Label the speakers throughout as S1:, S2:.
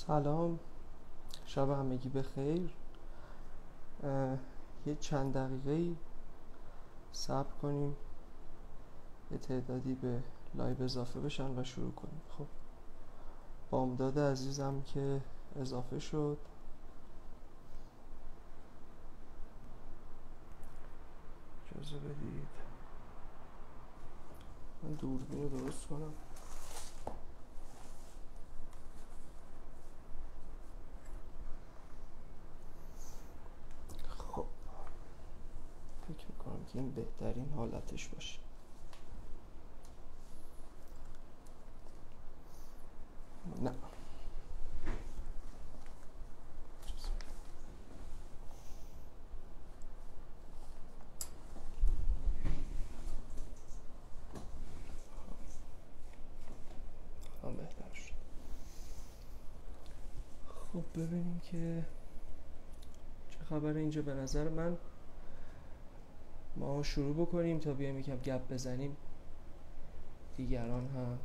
S1: سلام، شب همگی بخیر. یه چند دقیقه صبر کنیم یه تعدادی به لایو اضافه بشن و شروع کنیم. خب بامداد عزیزم که اضافه شد، اجازه بدید من دوربین رو درست کنم. خب فکر میکنم که این بهترین حالتش باشه. نه بهتر شد. خب ببینیم که چه خبره اینجا. به نظر من ما شروع بکنیم تا بیایم یکم گپ بزنیم، دیگران هم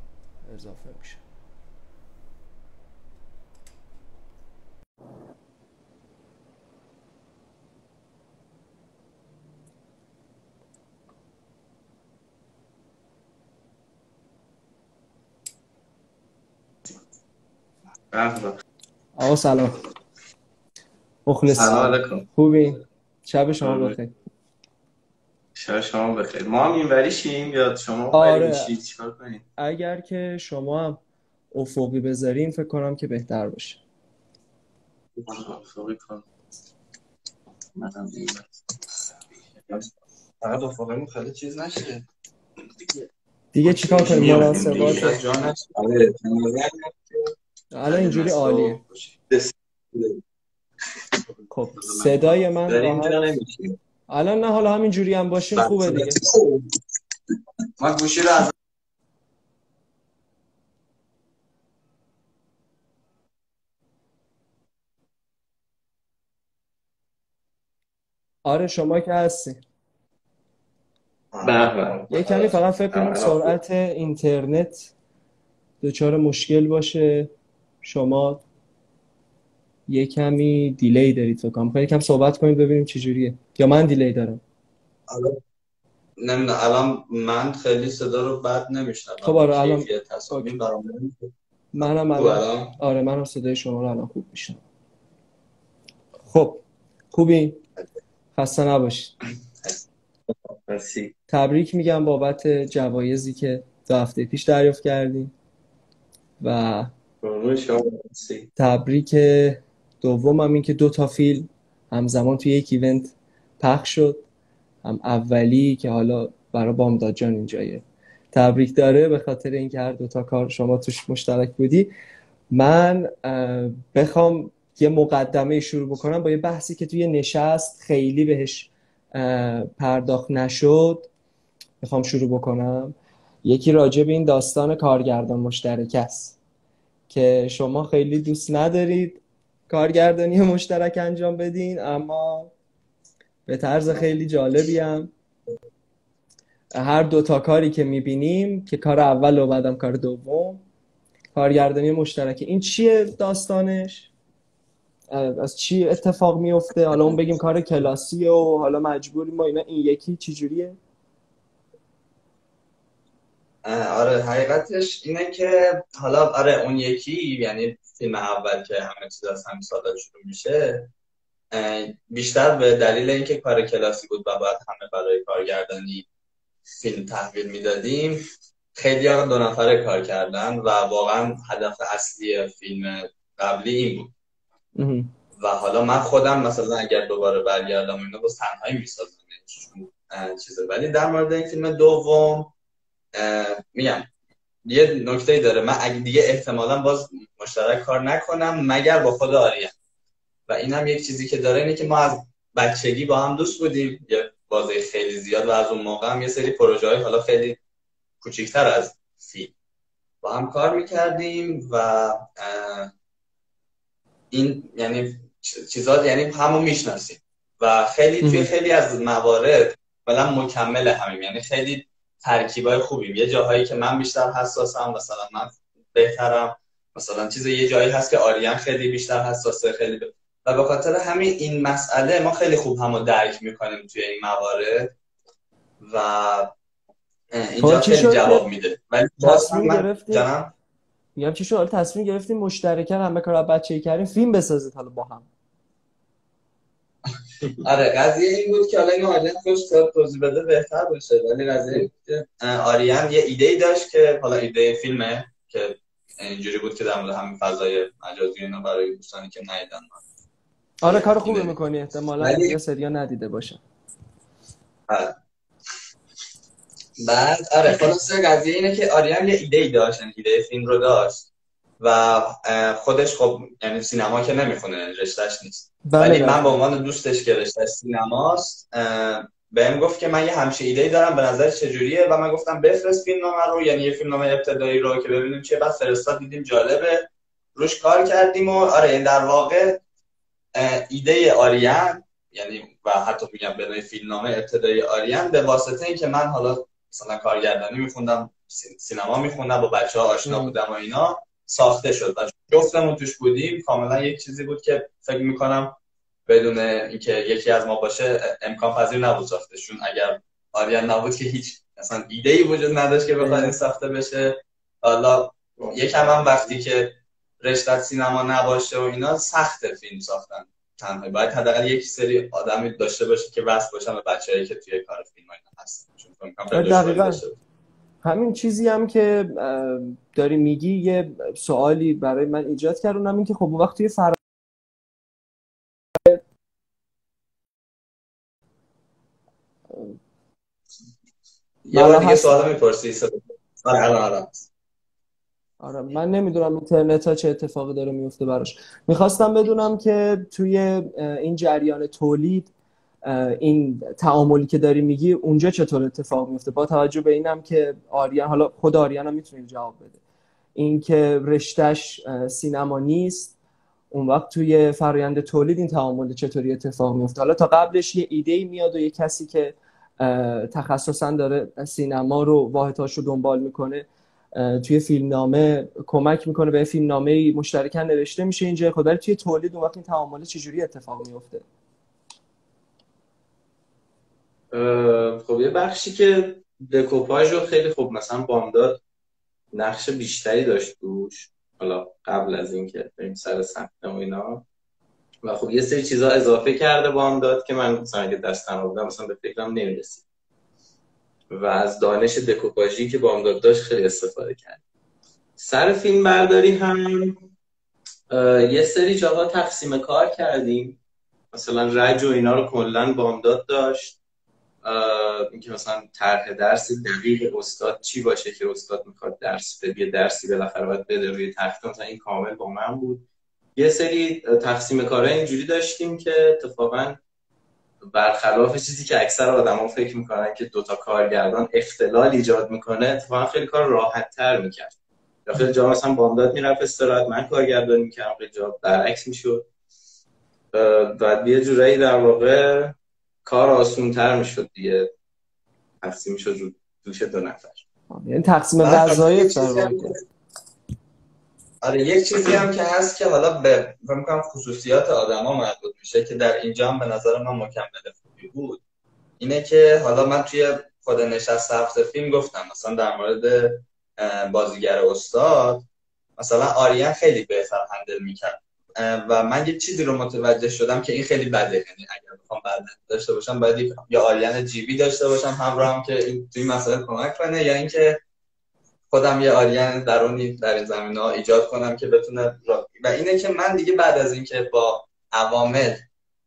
S1: اضافه میشه. آقا سلام، مخلص.
S2: سلام علیکم.
S1: خوبی؟ شب شما بخیر.
S2: شب شما بخیر. ما هم اینوری شیم یا شما
S1: آره،
S2: میشید چیکار کنیم؟
S1: اگر که شما هم افقی بذارین فکر کنم که بهتر باشه.
S2: افقی کن. منم اینوری. فقط افقیمون خیلی چیز نشه.
S1: دیگه چیکار کنیم؟ مناسبات
S2: جا نشه.
S1: الان اینجوری عالیه. خب صدای من
S2: داریم جا
S1: راحت
S2: نمیشیم.
S1: الان نه، حالا همینجوری هم باشیم خوبه دیگه.
S2: ما گوشی رو از
S1: آره شما که هستی.
S2: بله.
S1: یه کمی فقط فکر کنم سرعت اینترنت دچار مشکل باشه. شما یه کمی دیلی دارید فکر کنم. یکم صحبت کنید ببینیم چه جوریه، یا من دیلی دارم.
S2: نمیدونم الان من خیلی صدا رو بد نمیشنوم.
S1: خب آره الان
S2: کیفیت تصاویر برام
S1: منم الان آره منم صدای شما رو الان خوب میشنوم. خب خوبی؟ خسته نباشید.
S2: مرسی.
S1: تبریک میگم بابت جوایزی که 2 هفته پیش دریافت کردیم و تبریک دومم این که 2 تا فیلم همزمان توی یک ایونت پخش شد. هم اولی که حالا برای بامداد جان اینجایه تبریک داره به خاطر اینکه هر 2 تا کار شما توش مشترک بودی. من بخوام یه مقدمه شروع بکنم با یه بحثی که توی نشست خیلی بهش پرداخت نشد بخوام شروع بکنم. یکی راجع به این داستان کارگردان مشترک است که شما خیلی دوست ندارید کارگردانی مشترک انجام بدین، اما به طرز خیلی جالبی هم هر 2 تا کاری که میبینیم که کار اول و بعدم کار دوم کارگردانی مشترکه. این چیه داستانش؟ از چی اتفاق میفته؟ حالا اون بگیم کار کلاسیه و حالا مجبوریم ما اینا، این یکی چی جوریه؟
S2: آره حقیقتش اینه که حالا آره اون یکی یعنی فیلم اول که همه چیز از همین سالا شروع میشه بیشتر به دلیل اینکه کار کلاسی بود و باید همه برای کارگردانی فیلم تحویل میدادیم خیلی ها 2 نفره کار کردن و واقعا هدف اصلی فیلم قبلی این بود. و حالا من خودم مثلا اگر دوباره برگردم اینو باز تنهایی میسازم چیزه. ولی در مورد این فیلم دوم میگم یه نکته داره. من اگه دیگه احتمالاً باز مشترک کار نکنم مگر با خود آرین. و اینم یک چیزی که داره اینه که ما از بچگی با هم دوست بودیم یه بازه خیلی زیاد و از اون موقع هم یه سری پروژه‌های حالا خیلی کوچیک‌تر از فیلم با هم کار می‌کردیم و این یعنی چیزا یعنی همو میشناسیم و خیلی توی خیلی از موارد والا مکمل همیم. یعنی خیلی ترکیبای خوبیم. یه جاهایی که من بیشتر حساسم مثلا من بهترم مثلا چیز یه جایی هست که آریان خیلی بیشتر حساسه و به خاطر همین این مسئله ما خیلی خوب همو درک میکنیم توی این موارد و
S1: حالا
S2: اینجا
S1: چی
S2: خیلی
S1: شد که
S2: جواب میده. ولی باز هم
S1: تصمیم
S2: من
S1: گرفتیم
S2: جانم
S1: میگم چی شد حالا تصمیم گرفتیم مشترکاً همه کار بچه‌ای کردیم فیلم بسازید حالا با هم.
S2: آره قضیه این بود که حالا این آریان خودش توضیح بده بهتر باشه، ولی قضیه این بود که آریان یه ایده ای داشت که حالا ایده فیلمه که اینجوری بود که در مورد همین فضای مجازی اینا برای دوستانی که ندیدن
S1: آره کار خوبی
S2: ایده.
S1: میکنی احتمالاً
S2: ولی
S1: یه سریا ندیده باشن.
S2: بعد آره خلاصه قضیه اینه که آریان یه ایده ای داشت، ایده فیلم رو داشت و خودش خب یعنی سینما که نمیخونه، رشتهش نیست،
S1: بله
S2: ولی من به
S1: دقیقاً.
S2: عنوان دوستش که رشتهش سینماست بهم گفت که من یه همچین ایده ای دارم، به نظر چجوریه؟ و من گفتم بفرست فیلمنامه رو، یعنی یه فیلمنامه ابتدایی رو که ببینیم چیه. بعد فرستاد، دیدیم جالبه، روش کار کردیم و آره این در واقع ایده آریان، یعنی و حتی میگم به نوعی فیلمنامه ابتدایی آریان به واسطه اینکه من حالا مثلا کارگردانی میخوندم، سینما میخوندم، با بچه‌ها آشنا بودم و اینا، ساخته شد و جفتمون توش بودیم. کاملا یک چیزی بود که فکر میکنم بدون اینکه یکی از ما باشه امکان پذیر نبود ساختش، چون اگر آریان نبود که هیچ مثلا ایده‌ای وجود نداشت که بخواد این ساخته بشه. حالا یکم هم وقتی که رشته سینما نباشه و اینا سخته فیلم ساختن تنهایی، باید حداقل یک سری آدمی داشته باشه که وصل باشن به بچه‌ای که توی کار فیلم اینا هستن، چون فکر کنم خیلی دشواری
S1: دقیقاً
S2: داشته.
S1: همین چیزی هم که داری میگی یه سوالی برای من ایجاد کرد، اونم این که خب وقتی
S2: یه
S1: من
S2: بار دیگه
S1: هستم.
S2: سوال میپرسی؟ الان
S1: آره من نمیدونم اینترنت ها چه اتفاقی داره میفته براش. میخواستم بدونم که توی این جریان تولید این تعاملی که داری میگی اونجا چطور اتفاق میفته، با توجه به اینم که آریان، حالا خود آریان هم میتونید جواب بده، این که رشتهش سینما نیست، اون وقت توی فرآیند تولید این تعامل چطوری اتفاق میفته؟ حالا تا قبلش یه ایده میاد و یه کسی که تخصصا داره سینما رو واحدهاش رو دنبال میکنه توی فیلمنامه کمک میکنه به فیلمنامه مشترکاً نوشته میشه اینجا خود، ولی توی تولید اون وقت این تعامل چجوری اتفاق میفته؟
S3: خب یه بخشی که دکوپاژ رو خیلی خوب مثلا بامداد نقش بیشتری داشت توش، حالا قبل از اینکه بریم سر صحنه و اینا، و خب یه سری چیزا اضافه کرده بامداد که من مثلا اگه دستم بودم مثلا به فکرم نمیرسید و از دانش دکوپاژی که بامداد داشت خیلی استفاده کرد. سر فیلم برداری هم یه سری جاها تقسیم کار کردیم، مثلا رج و اینا رو کلا بامداد داشت، اینکه مثلا طرح درس دقیق استاد چی باشه که استاد میخواد درس بده، یه درسی بالاخره باید بده روی تخته، مثلا این کامل با من بود. یه سری تقسیم کارهای اینجوری داشتیم که اتفاقا برخلاف چیزی که اکثر آدما فکر میکنن که دوتا کارگردان اختلال ایجاد میکنه، اتفاقا خیلی کار راحت تر میکرد. خیلی جا مثلا بامداد میرفت استراحت، من کارگردانی میکردم، خیلی جا برعکس میشد و یه جورایی در واقع کار آسون‌تر میشد دیگه، تقسیم میشد رو دوش دو نفر،
S1: یعنی تقسیم
S2: یک
S1: وظایف در
S2: چیزی هم
S1: واقع.
S2: آره یک چیزی هم که هست که حالا به فکر می‌کنم خصوصیات آدما مربوط میشه که در اینجا هم به نظر من مکمل خوبی بود، اینه که حالا من توی خود نشست هفته فیلم گفتم مثلا در مورد بازیگر استاد مثلا آریان خیلی بهتر هندل میکرد و من یه چیزی رو متوجه شدم که این خیلی بده، یعنی اگر بخوام بعد داشته باشم باید یا آریان جیبی داشته باشم همراه هم که این توی مسئله کمک کنه، یا اینکه خودم یه آریان درونی در این زمینه‌ها ایجاد کنم که بتونه و اینه که من دیگه بعد از اینکه با عوامل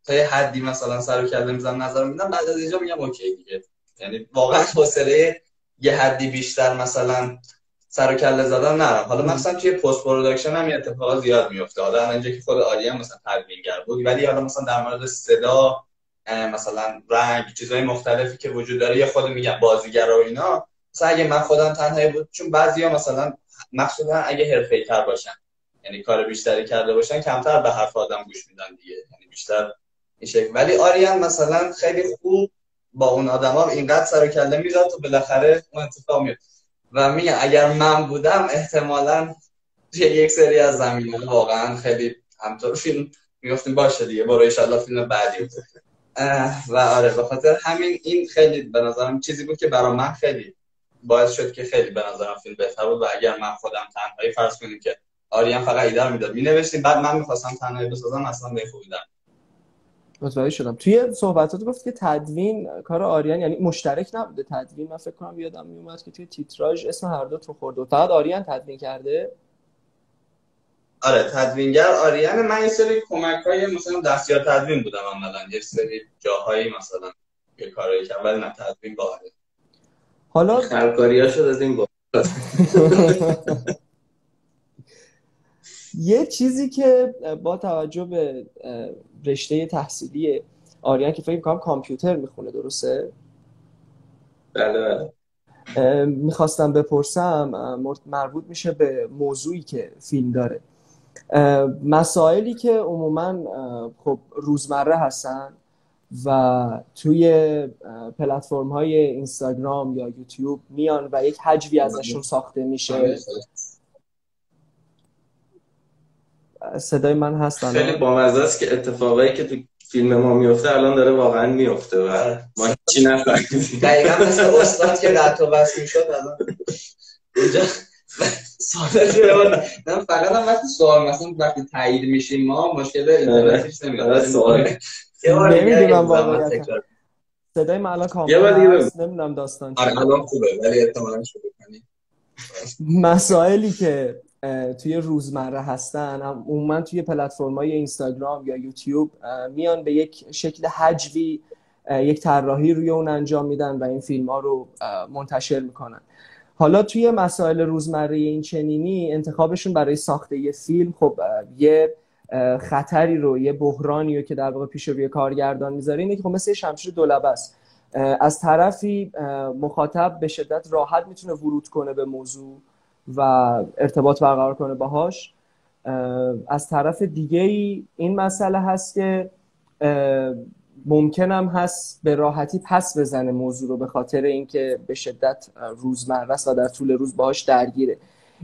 S2: تا یه حدی مثلا سر و کله میزنم نظر میدم، بعد از اینجا میگم اوکی دیگه، یعنی واقعا حوصله یه حدی بیشتر مثلا سر و کله زدن نرم. حالا مثلا توی پست پروداکشن هم اتفاقات زیاد میفته، حالا اینجا که خود آریان مثلا تدوینگر بود، ولی حالا مثلا در مورد صدا، مثلا رنگ، چیزهای مختلفی که وجود داره، یا خود میگم بازیگر و اینا، مثلا اگه من خودم تنهایی بود، چون بعضیا مثلا مخصوصا اگه حرفه‌ای‌تر باشن، یعنی کار بیشتری کرده باشن، کمتر به حرف آدم گوش میدن دیگه، یعنی بیشتر این شکل. ولی آریان مثلا خیلی خوب با اون آدما اینقدر سر و کله میداد و بالاخره اون اتفاق میفته. و میگم اگر من بودم احتمالاً یک سری از زمینه‌ها واقعا خیلی همطور فیلم میگفتیم باشه دیگه برو ان شاءالله فیلم بعدی. و آره به خاطر همین این خیلی به نظرم چیزی بود که برای من خیلی باعث شد که خیلی به نظرم فیلم بهتر بود. و اگر من خودم تنهایی فرض کنیم که آریان فقط ایده رو میداد مینوشتیم بعد من می‌خواستم تنهایی بسازم اصلا به خوبی دارم.
S1: متوجه شدم. توی صحبتات گفت که تدوین کار آریان یعنی مشترک نبوده تدوین. من فکر کنم یادم میومد که توی تیتراژ اسم هر دو تو خورده. فقط آریان تدوین کرده؟
S2: آره تدوینگر آریان. من یه سری کمک‌های مثلا دستیار تدوین بودم عملاً یه سری جاهایی مثلا یه کارایی کردم ولی نه تدوین با آریان.
S1: حالا
S3: خرکاریاشو دادیم با
S1: یه چیزی که با توجه به رشته تحصیلی آریان که فکر می‌کنم کامپیوتر میخونه درسته؟
S3: بله.
S1: میخواستم بپرسم مربوط میشه به موضوعی که فیلم داره. مسائلی که عموما خب روزمره هستن و توی پلتفرم های اینستاگرام یا یوتیوب میان و یک حجوی ازشون ساخته میشه. صدای من هست الان؟
S3: خیلی بامزه است که اتفاقایی که تو فیلم ما میفته الان داره واقعا میفته و ما هیچی نفهمیدیم.
S2: دقیقاً مثل استاد که رد و بس میشد الان اینجا سوال شده. من فقط هم وقتی سوال مثلا وقتی تایید میشیم ما مشکل اینترنتش نمیاد.
S3: سوال
S1: نمیدونم واقعا صدای من الان کاملا هست. نمیدونم داستان چیه.
S2: الان خوبه ولی احتمالاً شروع کنی.
S1: مسائلی که توی روزمره هستن عموما توی پلتفرم‌های اینستاگرام یا یوتیوب میان به یک شکل حجوی یک طراحی روی اون انجام میدن و این فیلم‌ها رو منتشر میکنن. حالا توی مسائل روزمره این چنینی انتخابشون برای ساخته یه فیلم خب یه خطری رو یه بحرانی رو که در واقع پیش روی کارگردان میذاره اینه که خب مثل شمشیر دولبه است. از طرفی مخاطب به شدت راحت میتونه ورود کنه به موضوع و ارتباط برقرار کنه باهاش. از طرف دیگه این مسئله هست که ممکنم هست به راحتی پس بزنه موضوع رو به خاطر اینکه به شدت روزمره است و در طول روز باهاش درگیره.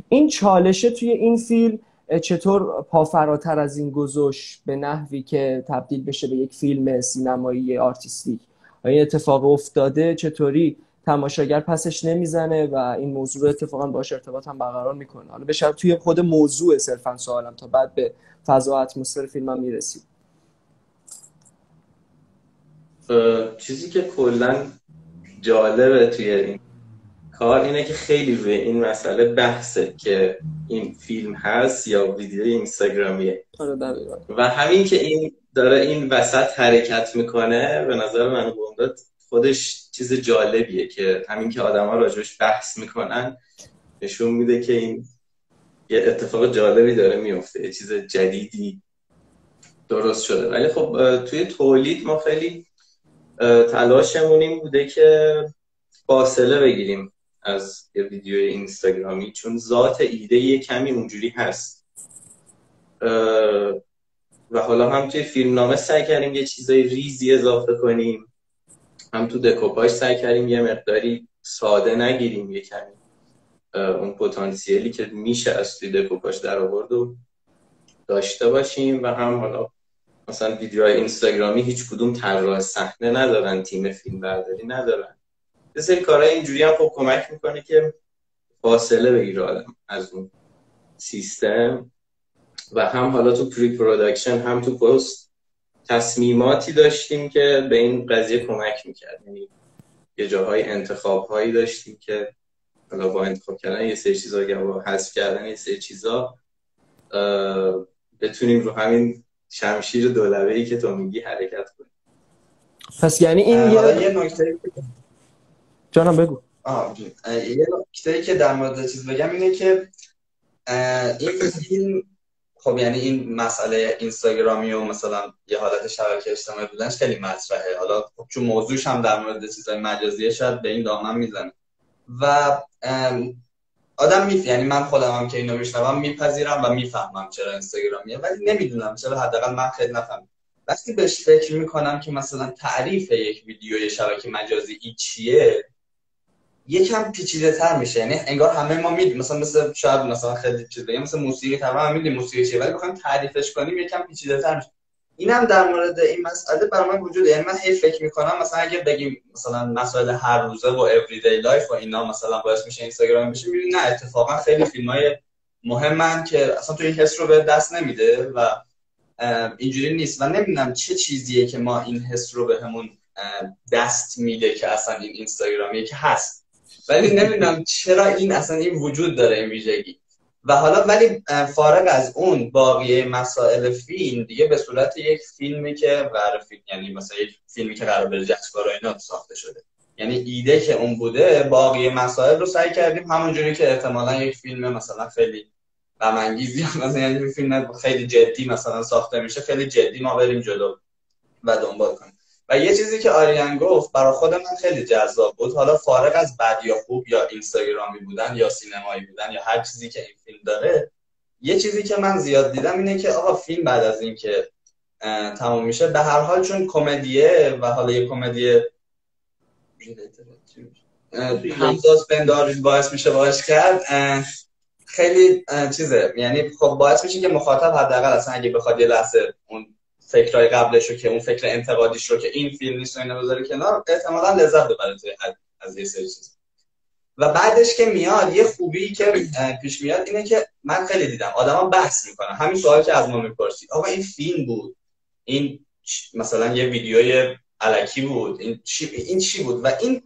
S1: این چالشه توی این فیلم چطور پافراتر از این گذاشت به نحوی که تبدیل بشه به یک فیلم سینمایی آرتیستیک؟ این اتفاق افتاده چطوری تماشاگر پسش نمیزنه و این موضوع رو اتفاقا باهاش ارتباط هم برقرار میکنه؟ حالا بشه توی خود موضوع صرفا سوالم تا بعد به فضا و اتمسفر فیلم هم میرسیم.
S3: چیزی که کلا جالبه توی این کار اینه که خیلی روی این مسئله بحثه که این فیلم هست یا ویدیو اینستاگرامیه و همین که این داره این وسط حرکت میکنه به نظر من خودش چیز جالبیه که همین که آدم ها راجبش بحث میکنن نشون میده که این یه اتفاق جالبی داره میفته، یه چیز جدیدی درست شده. ولی خب توی تولید ما خیلی تلاشمون این بوده که فاصله بگیریم از یه ویدیو اینستاگرامی چون ذات ایده یه کمی اونجوری هست و حالا هم توی فیلمنامه سعی کردیم یه چیزای ریزی اضافه کنیم، هم تو دکوپاژ سعی کردیم یه مقداری ساده نگیریم، یه کمی اون پتانسیلی که میشه از توی دکوپاژ در آورد و داشته باشیم. و هم حالا مثلا ویدیوهای اینستاگرامی هیچ کدوم طراح صحنه ندارن، تیم فیلم برداری ندارن. یه سری کارهای اینجوری هم خب کمک میکنه که فاصله بگیره آدم از اون سیستم. و هم حالا تو پری پروداکشن هم تو پست تصمیماتی داشتیم که به این قضیه کمک میکرد. یعنی یه جاهای انتخاب‌هایی داشتیم که حالا با انتخاب کردن یه سری چیزا یا با حذف کردن یه سری چیزا بتونیم رو همین شمشیر دولبه‌ای که تو میگی حرکت کنیم.
S1: پس یعنی این
S2: یه نکته
S1: جانم بگو.
S2: یه نکته‌ای که در مورد چیز بگم اینه که این فیلم خب یعنی این مسئله اینستاگرامی و مثلا یه حالت شبکه اجتماعی بودنش خیلی مطرحه. حالا خب چون موضوعش هم در مورد چیزای مجازیه شاید به این دامن میزنه و آدم یعنی من خودم هم که اینو میشنوم میپذیرم و میفهمم چرا اینستاگرامیه ولی نمیدونم چرا، حداقل من خیلی نفهمیدم. وقتی بهش فکر میکنم که مثلا تعریف یک ویدیوی شبکه مجازی چیه یکم پیچیده تر میشه. یعنی انگار همه ما میدیم، مثلا شاید مثلا خیلی چیز بگم، مثلا موسیقی تمام میدیم موسیقی چیه، ولی بخوایم تعریفش کنیم یکم پیچیده تر میشه. اینم در مورد این مسئله برای من وجود. یعنی من هی فکر میکنم مثلا اگه بگیم مثلا مسائل هر روزه و everyday life و اینا مثلا باعث میشه اینستاگرام بشه، میبینی نه اتفاقا خیلی فیلمای مهمن که اصلا تو این حس رو به دست نمیده و اینجوری نیست. و نمیدونم چه چیزیه که ما این حس رو بهمون دست میده که اصلا این اینستاگرامیه که هست، ولی نمیدونم چرا این اصلا این وجود داره این ویژگی. و حالا ولی فارغ از اون باقی مسائل فیلم دیگه به صورت یک فیلمی که قرار فیلم، یعنی مثلا یک فیلمی که قرار بره جشنواره و اینا ساخته شده، یعنی ایده که اون بوده، باقی مسائل رو سعی کردیم همونجوری که احتمالاً یک فیلم مثلا خیلی غم انگیزی مثلا یعنی فیلم خیلی جدی مثلا ساخته میشه، خیلی جدی ما بریم جلو و دنبال کنیم. و یه چیزی که آریان گفت برای خود من خیلی جذاب بود، حالا فارغ از بد یا خوب یا اینستاگرامی بودن یا سینمایی بودن یا هر چیزی که این فیلم داره، یه چیزی که من زیاد دیدم اینه که آقا فیلم بعد از این که تموم میشه به هر حال چون کمدیه و حالا یه کمدی همزاد پنداری باعث میشه باش کرد، خیلی چیزه، یعنی خب باعث میشه که مخاطب حداقل اصلا اگه بخواد یه لحظه اون فکرای قبلش رو که اون فکر انتقادیش رو که این فیلم نیست و اینا بذاره کنار، احتمالاً لذت ببره از یه سری چیز. و بعدش که میاد یه خوبی که پیش میاد اینه که من خیلی دیدم آدما بحث میکنن همین سوالی که از ما میپرسید، آقا این فیلم بود، این مثلا یه ویدیوی الکی بود، این چی بود؟ و این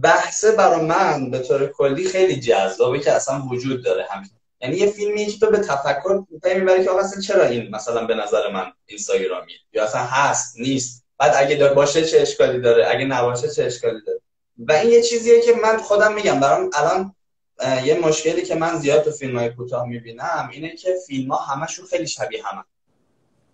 S2: بحثه برای من به طور کلی خیلی جذابه که اصلا وجود داره همین. یعنی یه فیلمی که تو به تفکر میبره که آقا اصلا چرا این مثلا به نظر من اینستاگرامیه، یا اصلا هست نیست، بعد اگه باشه چه اشکالی داره، اگه نباشه چه اشکالی داره. و این یه چیزیه که من خودم میگم برام الان یه مشکلی که من زیاد تو فیلم‌های کوتاه میبینم اینه که فیلم‌ها همشون خیلی شبیه همن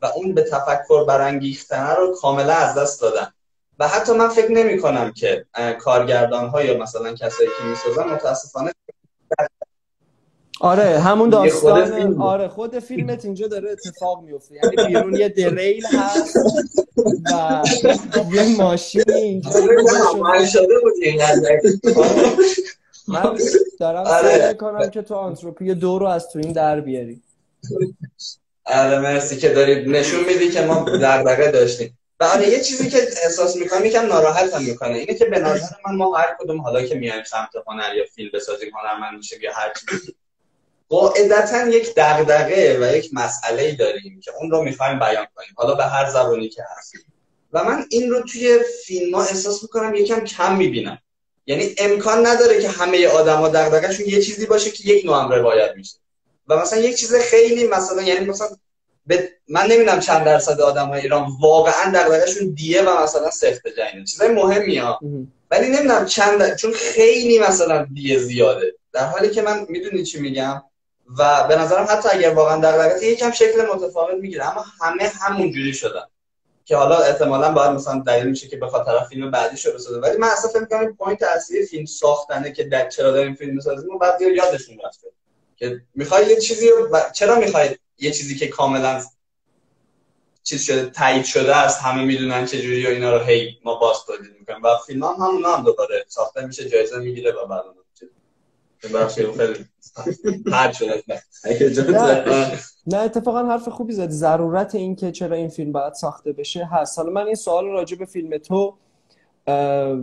S2: و اون به تفکر برانگیختن رو کاملا از دست دادن. و حتی من فکر نمی کنم که کارگردان‌ها یا مثلا کسایی که میسازن متاسفانه
S1: آره همون داستان، آره خود فیلمت اینجا داره اتفاق میفته، یعنی بیرون یه دریل هست و یه ماشینی اینجا
S2: شده بود اینقدر.
S1: من دارم سعی میکنم که تو آنتروپی 2 رو از تو این در بیاری.
S2: آره مرسی که دارید نشون میدی که ما دغدغه داشتیم. و آره یه چیزی که احساس میکنم یکم ناراحتم میکنه اینه که به نظر من ما هر کدوم حالا که میایم سمت هنر یا فیلم بسازیم، هنرمند میشه یا هر چیزی، قاعدتاً یک دغدغه و یک مسئله‌ای داریم که اون رو میخوایم بیان کنیم، حالا به هر زبانی که هست. و من این رو توی فیلم‌ها احساس میکنم یکم کم میبینم. یعنی امکان نداره که همه آدما دغدغه‌شون یه چیزی باشه که یک نوع هم روایت میشه. و مثلا یک چیز خیلی مثلا یعنی مثلا من نمیدونم چند درصد آدمای ایران واقعا دغدغه‌شون دیه و مثلا سفت جنین چیزای مهمی ها، ولی نمیدونم چون خیلی مثلا دیه زیاده، در حالی که من میدونی چی میگم. و به نظرم حتی اگر واقعا دغدغه یکم شکل متفاوت میگیره، اما همه همونجوری شدن که حالا احتمالاً باید مثلا دلیل میشه که بخاطر طرف فیلم بعدیشو بسازه. ولی من اصلا فکر می‌کنم پوینت اصلی فیلم ساختنه که چرا داریم فیلم می‌سازیم و بعضی یادشون رفته که میخوای یه چیزی رو چرا میخوای یه چیزی که کاملا چیز شده تایید شده است، همه میدونن چه جوری و اینا رو هی ما باز تولید میکنیم و فیلم هم دوباره ساخته میشه جایزه میگیره و بعد خیلی هر شده.
S1: نه اتفاقا حرف خوبی زدی، ضرورت این که چرا این فیلم باید ساخته بشه هست. حالا من این سوال راجع به فیلم تو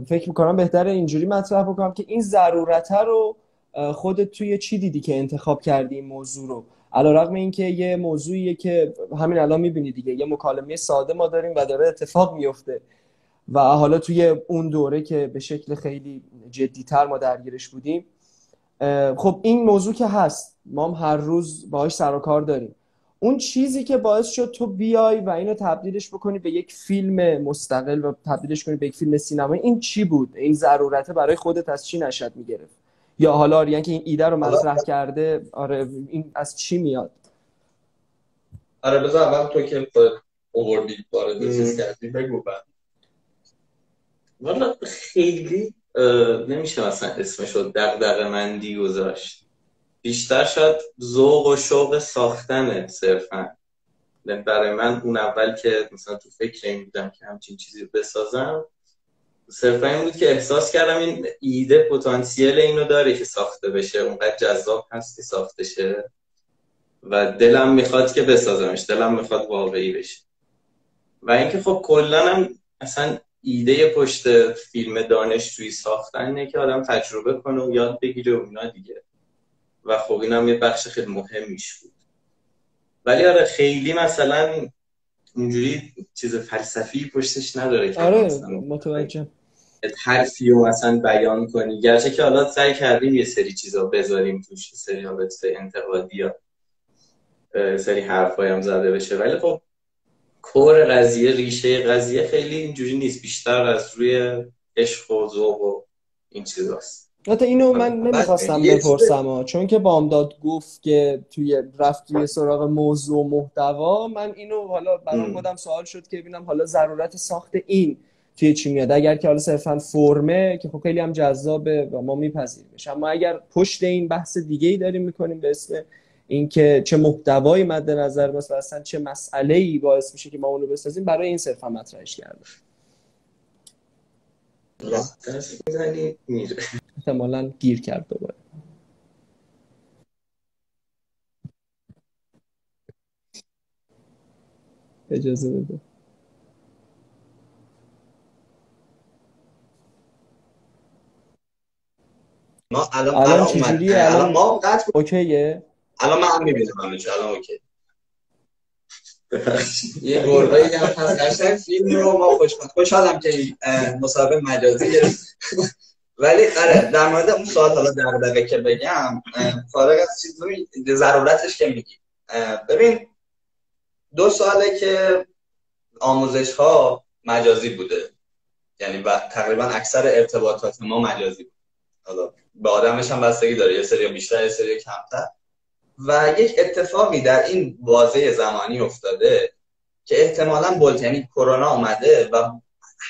S1: فکر میکنم بهتره اینجوری مطرح بکنم که این ضرورت رو خودت توی چی دیدی که انتخاب کردی این موضوع رو، علیرغم اینکه یه موضوعیه که همین الان میبینی دیگه یه مکالمه ساده ما داریم و داره اتفاق میفته و حالا توی اون دوره که به شکل خیلی جدی‌تر ما درگیرش بودیم، خب این موضوع که هست ما هم هر روز باهاش سر و کار داریم. اون چیزی که باعث شد تو بیای و اینو تبدیلش بکنی به یک فیلم مستقل و تبدیلش کنی به یک فیلم سینمایی، این چی بود؟ این ضرورت برای خودت از چی نشأت میگرفت؟ یا حالا آریان که این ایده رو مطرح کرده، آره این از چی میاد؟
S2: آره بذار اول تو که خودت اووردی وارد چیز کردی بگو. بعد
S3: والا خیلی نمیشه مثلا اسمشو دغدغه‌مندی گذاشت، بیشتر شاید ذوق و شوق ساختنه صرفا. برای من اون اول که مثلا تو فکر این بودم که همچین چیزی بسازم، صرفا این بود که احساس کردم این ایده پتانسیل اینو داره که ساخته بشه، اونقدر جذاب هست که ساخته شه و دلم میخواد که بسازمش، دلم میخواد واقعی بشه. و اینکه خب کلا هم اصلا ایده پشت فیلم دانشجویی ساختن اینه که آدم تجربه کنه و یاد بگیره و اینا دیگه، و خب اینم یه بخش خیلی مهمیش بود. ولی آره خیلی مثلا اونجوری چیز فلسفی پشتش نداره که
S1: آره
S3: مثلا
S1: متوجه
S3: حرفی رو مثلا بیان کنی، گرچه که حالا سعی کردیم یه سری چیزا بذاریم توش، سری حالت انتقادی یا سری حرفایی هم زده بشه، ولی خب کور قضیه، ریشه قضیه خیلی اینجوری نیست، بیشتر از روی عشق و ذوق و این چیزاست.
S1: حتی اینو من نمیخواستم بپرسم چون که بامداد گفت که رفت توی سراغ موضوع و محتوا، من اینو حالا برام خودم سوال شد که ببینم حالا ضرورت ساخت این توی چی میاد. اگر که حالا صرفا فرمه که خب خیلی هم جذابه و ما میپذیریمش، اما اگر پشت این بحث دیگه‌ای داریم میکنیم به اسم اینکه چه محتوایی مد نظر مثلا اصلا چه مسئله‌ای باعث میشه که ما اونو بسازیم، برای این صرفا مطرحش کردم. احتمالاً گیر کرد دوباره. اجازه بده.
S2: ما الان
S1: چجوریه؟
S2: الان ما قطع
S1: اوکیه؟
S2: الان من هم میبینم الان اوکی. یه گربه‌ای هم هست قشنگ فیلم رو ما خوشحالم که مسابقه مجازی گرفت. ولی آره در مورد اون سوال حالا دغدغه که بگم، فارغ از چیزی ضرورتش که میگی، ببین 2 ساله که آموزش ها مجازی بوده، یعنی تقریبا اکثر ارتباطات ما مجازی بود. حالا به آدمش هم بستگی داره، یه سری بیشتر یه سری کمتر. و یک اتفاقی در این بازه زمانی افتاده که احتمالاً یعنی کرونا اومده و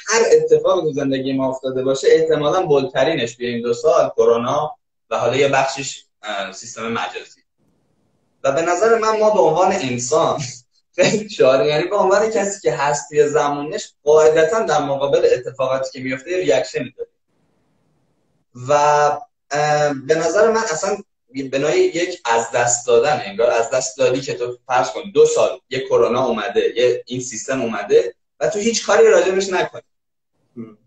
S2: هر اتفاقی تو زندگی ما افتاده باشه احتمالاً بولترینش توی این 2 سال کرونا و حالا یه بخشش سیستم مجازی. و به نظر من ما به عنوان انسان یعنی به عنوان کسی که هست توی زمانش قاعدتاً در مقابل اتفاقاتی که میفته ریاکشن داره. و به نظر من اصلا به نوعی یک از دست دادن، انگار از دست دادی که تو فرض کن 2 سال یه کرونا اومده، یه این سیستم اومده و تو هیچ کاری راجبش نکنی.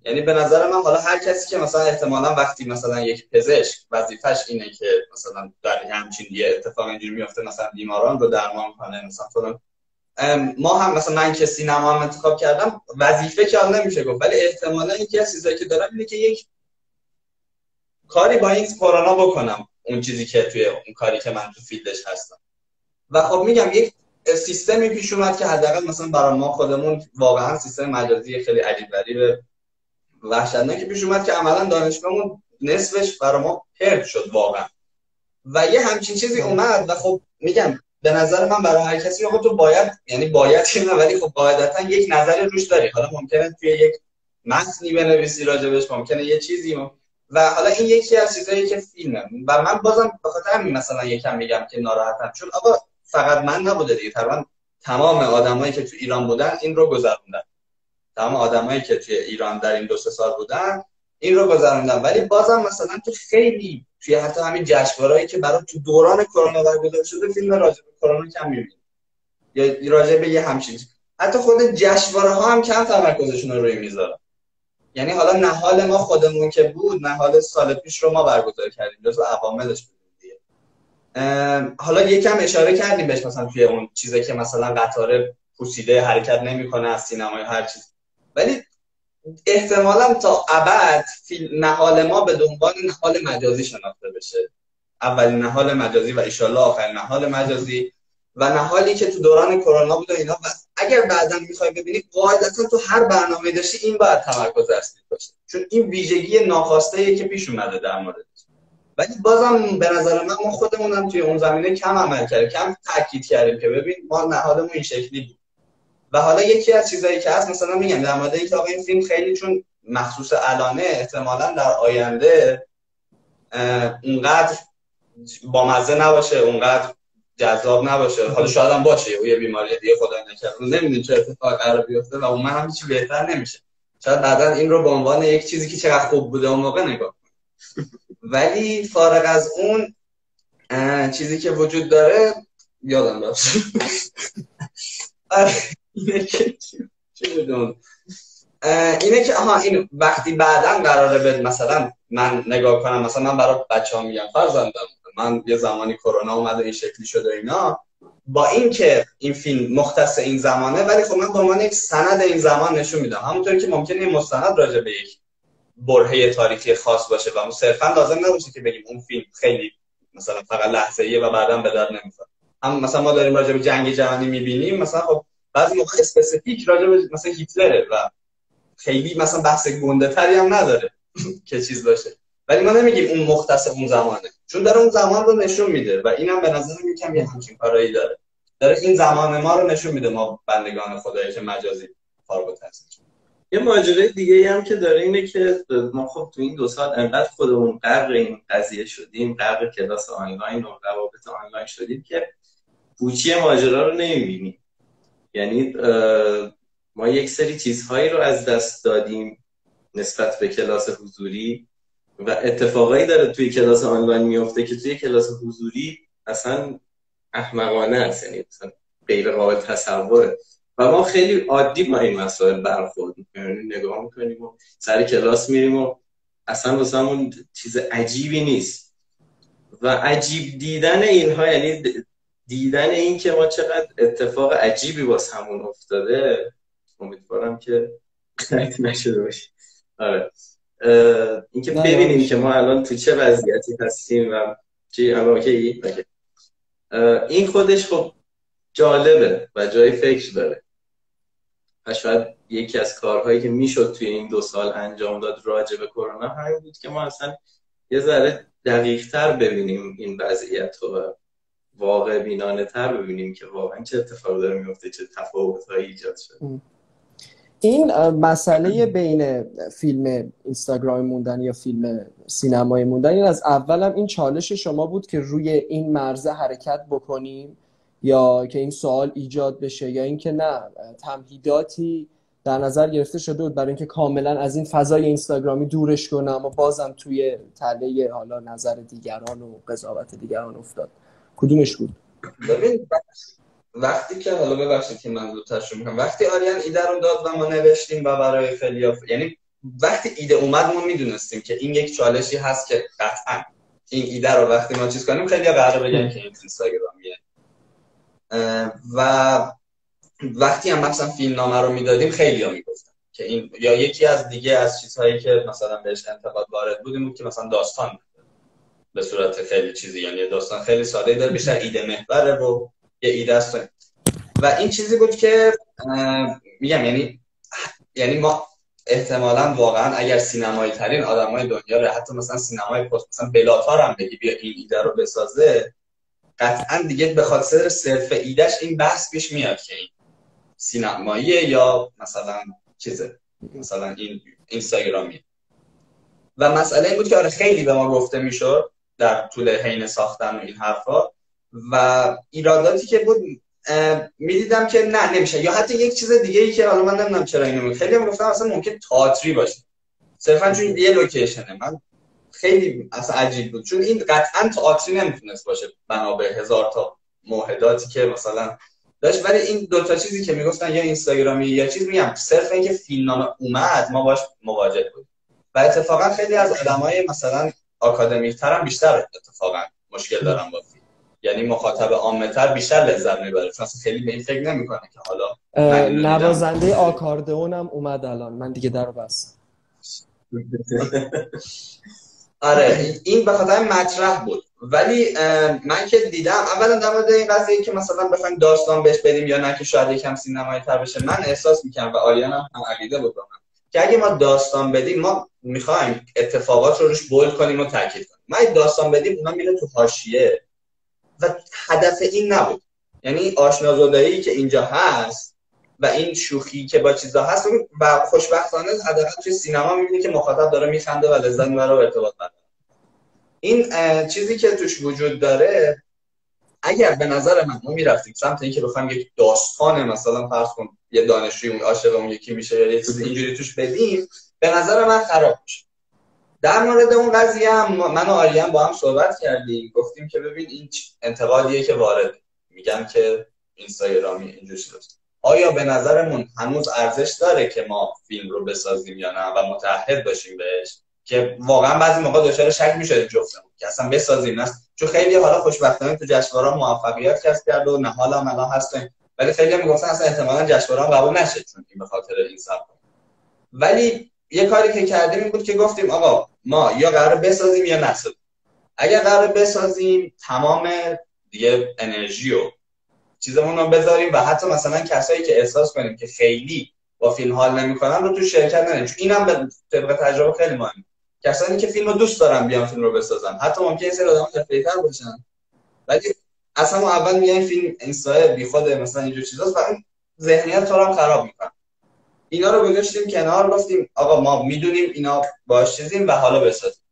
S2: یعنی به نظر من حالا هر کسی که مثلا احتمالاً وقتی مثلا یک پزشک وظیفش اینه که مثلا در همچین یه اتفاق اینجوری میفته مثلا بیماران رو درمان کنه مثلا فلان، ما هم مثلا من که سینما هم انتخاب کردم وظیفه که حالا نمیشه گفت، ولی احتمالاً یکی از چیزایی که دارم اینه که یک کاری با این کرونا بکنم، اون چیزی که توی اون کاری که من تو فیلدش هستم. و خب میگم یک سیستمی پیش اومد که حداقل مثلا برای ما خودمون واقعا سیستم مجازی خیلی عجیب غریب وحشتناکی پیش اومد که عملا دانشگاهمون نصفش برای ما پرد شد واقعا. و یه همچین چیزی اومد و خب میگم به نظر من برای هر کسی آقا تو باید، یعنی باید چه نه، ولی خب قاعدتا یک نظری روش داری. حالا ممکنه توی یک متنی بنویسی راجبش، ممکنه یه چیزی و حالا این یکی از چیزایی که فیلمه. و من بازم بخاطر همین مثلا یکم میگم که ناراحتم، چون آقا فقط من نبوده دیگه، تقریبا تمام آدمایی که تو ایران بودن این رو گذروندن، تمام آدمایی که توی ایران در این 2-3 سال بودن این رو گذروندن. ولی بازم مثلا تو خیلی توی حتی همین جشنوارهایی که برای تو دوران کرونا برگزار شده فیلم راجع به کرونا کم می‌بینی، یا راجع به یه همچین، حتی خود جشنواره‌ها هم کم تمرکزشون رو روی میذارن. یعنی حالا نهال ما خودمون که بود، نهال سال پیش رو ما برگزار کردیم، جزو عواملش بود دیگه. حالا یکم اشاره کردیم بهش مثلا توی اون چیزی که مثلا قطار پوسیده حرکت نمیکنه از سینمای هر چیز، ولی احتمالاً تا ابد نهال ما به دنبال نهال مجازی شناخته بشه، اولین نهال مجازی و ان شاءالله آخرین نهال مجازی و نهالی که تو دوران کرونا بود و اینا. و اگر بعداً میخوای ببینی قاعدتاً تو هر برنامه‌ای داشتی این باید تمرکز اصلی باشه، چون این ویژگی ناخواسته‌ایه که پیش اومده در موردش. ولی بازم به نظر من ما خودمون هم توی اون زمینه کم عمل کردیم، کم تاکید کردیم که ببین ما نهادمون این شکلی بود. و حالا یکی از چیزایی که هست مثلا میگم در مورد اینکه آقا این فیلم خیلی چون مخصوص الانه احتمالاً در آینده اونقدر بامزه نباشه، اونقدر جذاب نباشه. حالا شاید هم باشه یه بیماری دیگه خدای نکرده، نمیدونیم چه اتفاقی قرار بیفته و اون هم هیچ بهتر نمیشه. شاید بعدا این رو به عنوان یک چیزی که چقدر خوب بوده اون موقع نگاه کنیم. ولی فارغ از اون چیزی که وجود داره یادم رفت. اینه که چی بدون اینه که این وقتی بعداً قراره به مثلا من نگاه کنم، مثلا من برای بچه‌ها میگم فرزندم من یه زمانی کرونا اومد و این شکلی شد و اینا، با این که این فیلم مختص این زمانه، ولی خب من به عنوان یک سند این زمان نشون میدم. همونطوری که ممکنه این مستند راجع به یک برهه تاریخی خاص باشه و صرفا لازم نباشه که بگیم اون فیلم خیلی مثلا فقط لحظه‌ایه و بعداً به در نمیخوره. هم مثلا ما داریم راجع به جنگ جهانی میبینیم، مثلا خب بعضی موقع اسپسیفیک راجع به مثلا هیتلره و خیلی مثلا بحث گنده تری هم نداره که چیز باشه، ولی ما نمیگیم اون مختص اون زمانه، چون داره اون زمان رو نشون میده و اینم به نظر من یکم یه همچین کارایی داره این زمان ما رو نشون میده، ما بندگان خدایی که مجازی فارغ التحصیل.
S3: یه ماجرای دیگه هم که داره اینه که ما خب تو این 2 سال انقدر خودمون غرق این قضیه شدیم، غرق کلاس آنلاین و روابط آنلاین شدیم که پوچی ماجرا رو نمیبینیم. یعنی ما یک سری چیزهایی رو از دست دادیم نسبت به کلاس حضوری و اتفاقایی داره توی کلاس آنلاین میفته که توی کلاس حضوری اصلا احمقانه است، یعنی اصلا غیر قابل تصوره و ما خیلی عادی با این مسائل برخورد میکنیم، نگاه میکنیم و سر کلاس میریم و اصلا واسمون چیز عجیبی نیست. و عجیب دیدن اینها، یعنی دیدن این که ما چقدر اتفاق عجیبی واسمون افتاده، امیدوارم که قطع نشده باشه. آره اینکه ببینیم که ما الان تو چه وضعیتی هستیم و چی اوکی. این خودش خب جالبه و جای فکر داره و شاید یکی از کارهایی که میشد توی این 2 سال انجام داد راجع به کرونا همین بود که ما اصلا یه ذره دقیق‌تر ببینیم این وضعیت رو و واقع بینانه تر ببینیم که واقعا چه اتفاقی داره میفته، چه تفاوت‌هایی ایجاد شده.
S1: این مسئله بین فیلم اینستاگرام موندن یا فیلم سینمایی موندن، این از اولم این چالش شما بود که روی این مرزه حرکت بکنیم یا که این سوال ایجاد بشه، یا اینکه نه تمهیداتی در نظر گرفته شده بود برای اینکه کاملا از این فضای اینستاگرامی دورش کنه اما بازم توی تله حالا نظر دیگران و قضاوت دیگران افتاد؟ کدومش بود؟
S2: ببین وقتی که حالا ببخشید که من زودترش رو میکنم، وقتی آریان ایده رو داد و ما نوشتیم و برای خیلی یعنی وقتی ایده اومد ما میدونستیم که این یک چالشی هست که قطعا این ایده رو وقتی ما چیز کنیم خیلی قراره بگن که این اینستاگرامیه. و وقتی هم مثلا فیلمنامه رو میدادیم خیلی ها میگفتن که این یا یکی از دیگه از چیزهایی که مثلا بهش انتقاد وارد بود که مثلا داستان به صورت خیلی چیزی، یعنی داستان خیلی ساده داره، بیشتر ایده محوره و یه ایده است. و این چیزی بود که میگم یعنی ما احتمالاً واقعا اگر سینمایی ترین آدمای دنیا رو، حتی مثلا سینمای پست مثلا بلاتار هم بگی بیا این ایده رو بسازه، قطعا دیگه به خاطر صرف ایدهش این بحث پیش میاد که این سینماییه یا مثلا چیزه، مثلا این اینستاگرامیه. و مسئله این بود که آره خیلی به ما گفته میشد در طول حین ساختن و این حرفا و ایراداتی که بود میدیدم که نه نمیشه، یا حتی یک چیز دیگه ای که حالا من نمیدونم چرا اینو میگم، خیلی هم گفتم اصلا ممکن تئاتری باشه صرفا چون یه لوکیشنه. من خیلی اصلا عجیب بود چون این قطعا تئاتری نمیتونست باشه بنا به 1000 تا موهداتی که مثلا داشت، ولی این 2 تا چیزی که میگفتن یا اینستاگرامی یا چیز، میگم صرف اینکه فیلمنامه اومد ما باش مواجه بودیم و اتفاقا خیلی از آدمای مثلا آکادمیک تر هم بیشتر اتفاقا مشکل دارن با فیلم، یعنی مخاطب عامه‌تر بیشتر لذت میبره چون اصلا خیلی به این فکر نمیکنه که حالا
S1: نوازنده آکاردئونم اومد الان، من دیگه درو بس.
S2: آره این به خاطر مطرح بود، ولی من که دیدم اولا در مورد این قضیه که مثلا بخوایم داستان بهش بدیم یا نه که شاید یکم سینمایی تر بشه، من احساس میکنم و آریانم هم عقیده بود که اگه ما داستان بدیم ما میخوایم اتفاقات رو روش بولد کنیم و تاکید کنیم. ما اگه داستان بدیم اونا میره تو حاشیه و هدف این نبود. یعنی آشنازادایی که اینجا هست و این شوخی که با چیزا هست و خوشبختانه حداقل توی سینما میبینی که مخاطب داره میخنده و لذت میبره و ارتباط داره. این چیزی که توش وجود داره اگر به نظر من ما میرفتیم سمت اینکه بخوایم یک داستان مثلا فرض کن یه دانشجوی اون عاشق اون یکی میشه یا یه چیز اینجوری توش بدیم، به نظر من خراب میشه. در مورد اون قضیه هم من و آریان با هم صحبت کردیم، گفتیم که ببین این انتقادیه که وارد میگن که اینستاگرامی اینجوری شده، آیا به نظرمون هنوز ارزش داره که ما فیلم رو بسازیم یا نه و متعهد باشیم بهش، که واقعا بعضی موقع دچار شک میشدیم جفتمون که اصلا بسازیم نه، چون خیلی حالا خوشبختانه تو جشنواره موفقیت کسب کرد و نهال هم الان هستن، ولی خیلی میگفتن اصلا احتمالاً جشنواره قبول نشه چون این به خاطر این سبب. ولی یه کاری که کردیم این بود که گفتیم آقا ما یا قراره بسازیم یا نسازیم. اگر قراره بسازیم تمام دیگه انرژی و چیزمون رو بذاریم و حتی مثلا کسایی که احساس کنیم که خیلی با فیلم حال نمی‌کنن رو تو شرکت نریم، چون اینم به طبق تجربه خیلی مهمه. کسانی که فیلمو دوست دارن بیان فیلم رو بسازن، حتی ممکنه سری آدم حرفه‌ای‌تر باشن ولی اصلا ما اول میگن فیلم اینستا بیخود مثلا اینجور چیزاست و این ذهنیت تو رو هم خراب می‌کنه. اینا رو گذاشتیم کنار، گفتیم آقا ما میدونیم اینا باش چیزیم و حالا بسازیم.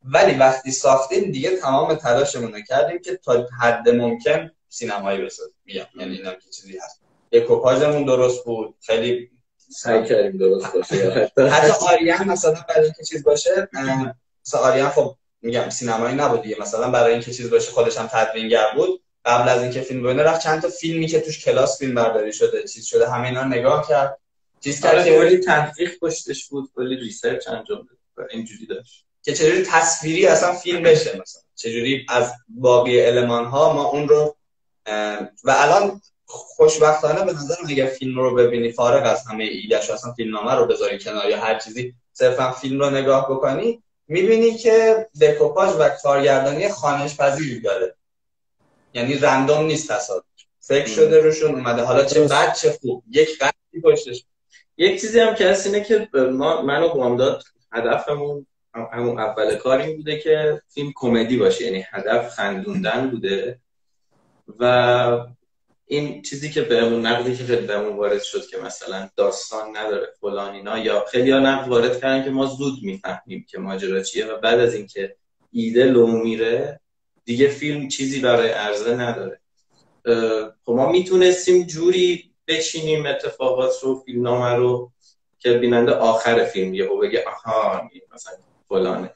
S2: ولی وقتی ساختیم دیگه تمام تلاشمون رو کردیم که تا حد ممکن سینمایی بسازیم. یعنی اینا که چیزی هست. دکوپاژمون درست بود، خیلی
S3: سعی کردیم درست باشه.
S2: حتی آریان مثلا برای اینکه چیز باشه، مثلا آریان خب میگم سینمایی نبود دیگه، مثلا برای اینکه چیز باشه خودش هم تدوینگر بود، قبل از اینکه فیلم ببینه رفت چند تا فیلمی که توش کلاس فیلم برداری شده چیز شده همه اینا نگاه کرد، چیز کرد که
S3: کلی تحقیق پشتش بود، کلی ریسرچ انجام داد، اینجوری داشت که
S2: چجوری تصویری اصلا فیلم بشه، مثلا چجوری از باقی المان ها ما اون رو و الان خوشبختانه به نظر من اگر فیلم رو ببینی فارغ از همه ایده‌اش، اصلا فیلمنامه رو بذاری کنار یا هر چیزی صرفا فیلم رو نگاه بکنی میبینی که دکوپاژ و کارگردانی خانش پذیری داره، یعنی رندوم نیست، تصادف فکر شده روشون اومده، حالا چه بد چه خوب یک قصدی پشتش.
S3: یک چیزی هم که هست اینه که من و بامداد هدفمون همون اول کار این بوده که فیلم کمدی باشه، یعنی هدف خندوندن بوده و این چیزی که بهمون نقدی که خیلی بهمون وارد شد که مثلا داستان نداره فلان اینا، یا خیلی ها نقد وارد کردن که ما زود میفهمیم که ماجرا چیه و بعد از اینکه ایده لو میره دیگه فیلم چیزی برای عرضه نداره. خب ما میتونستیم جوری بچینیم اتفاقات رو، فیلمنامه رو که بیننده آخر فیلم یهو بگه آها مثلا فلانه،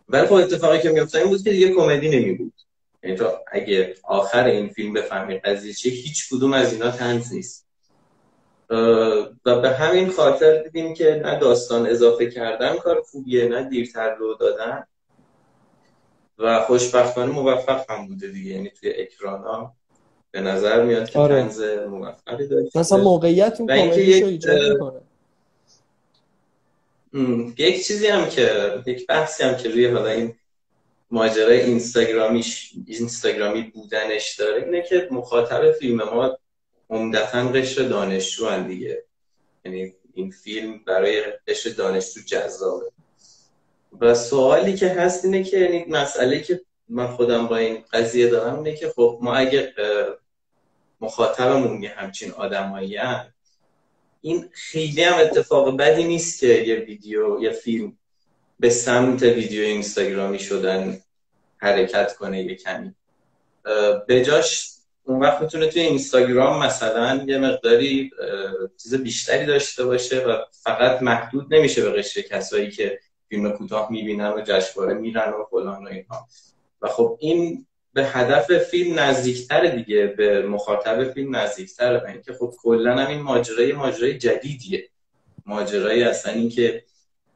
S3: ولی خب اتفاقی که میفته این بود که دیگه کمدی نمیبود، یعنی تو اگه آخر این فیلم بفهمی قضیه چیه هیچ کدوم از اینا طنز نیست و به همین خاطر دیدیم که نه داستان اضافه کردن کار خوبیه نه دیرتر رو دادن و خوشبختانه موفق هم بوده دیگه، یعنی توی اکرانا به نظر میاد که طنز موفقی داشت.
S1: مثلا موقعیت اون کمدیشو ایجاد میکنه.
S3: یک چیزی هم که یک بحثی هم که روی حالا این ماجرای اینستاگرامی بودنش داره اینه که مخاطب فیلم ما عمدتاً قشر دانشجو هن دیگه، یعنی این فیلم برای قشر دانشجو جذابه و سوالی که هست اینه که یعنی مسئله که من خودم با این قضیه دارم اینه که خب ما اگه مخاطبمون یه همچین آدمایی هن، این خیلی هم اتفاق بدی نیست که یه ویدیو یه فیلم به سمت ویدیو اینستاگرامی شدن حرکت کنه یه کمی، به جاش اون وقت میتونه توی اینستاگرام مثلا یه مقداری چیز بیشتری داشته باشه و فقط محدود نمیشه به قشر کسایی که فیلم کوتاه میبینن و جشنواره میرن و فلان و اینها و خب این به هدف فیلم نزدیکتره دیگه، به مخاطب فیلم نزدیکتره، این که خب کلا هم این ماجرای جدیدیه، ماجرای اصلا این که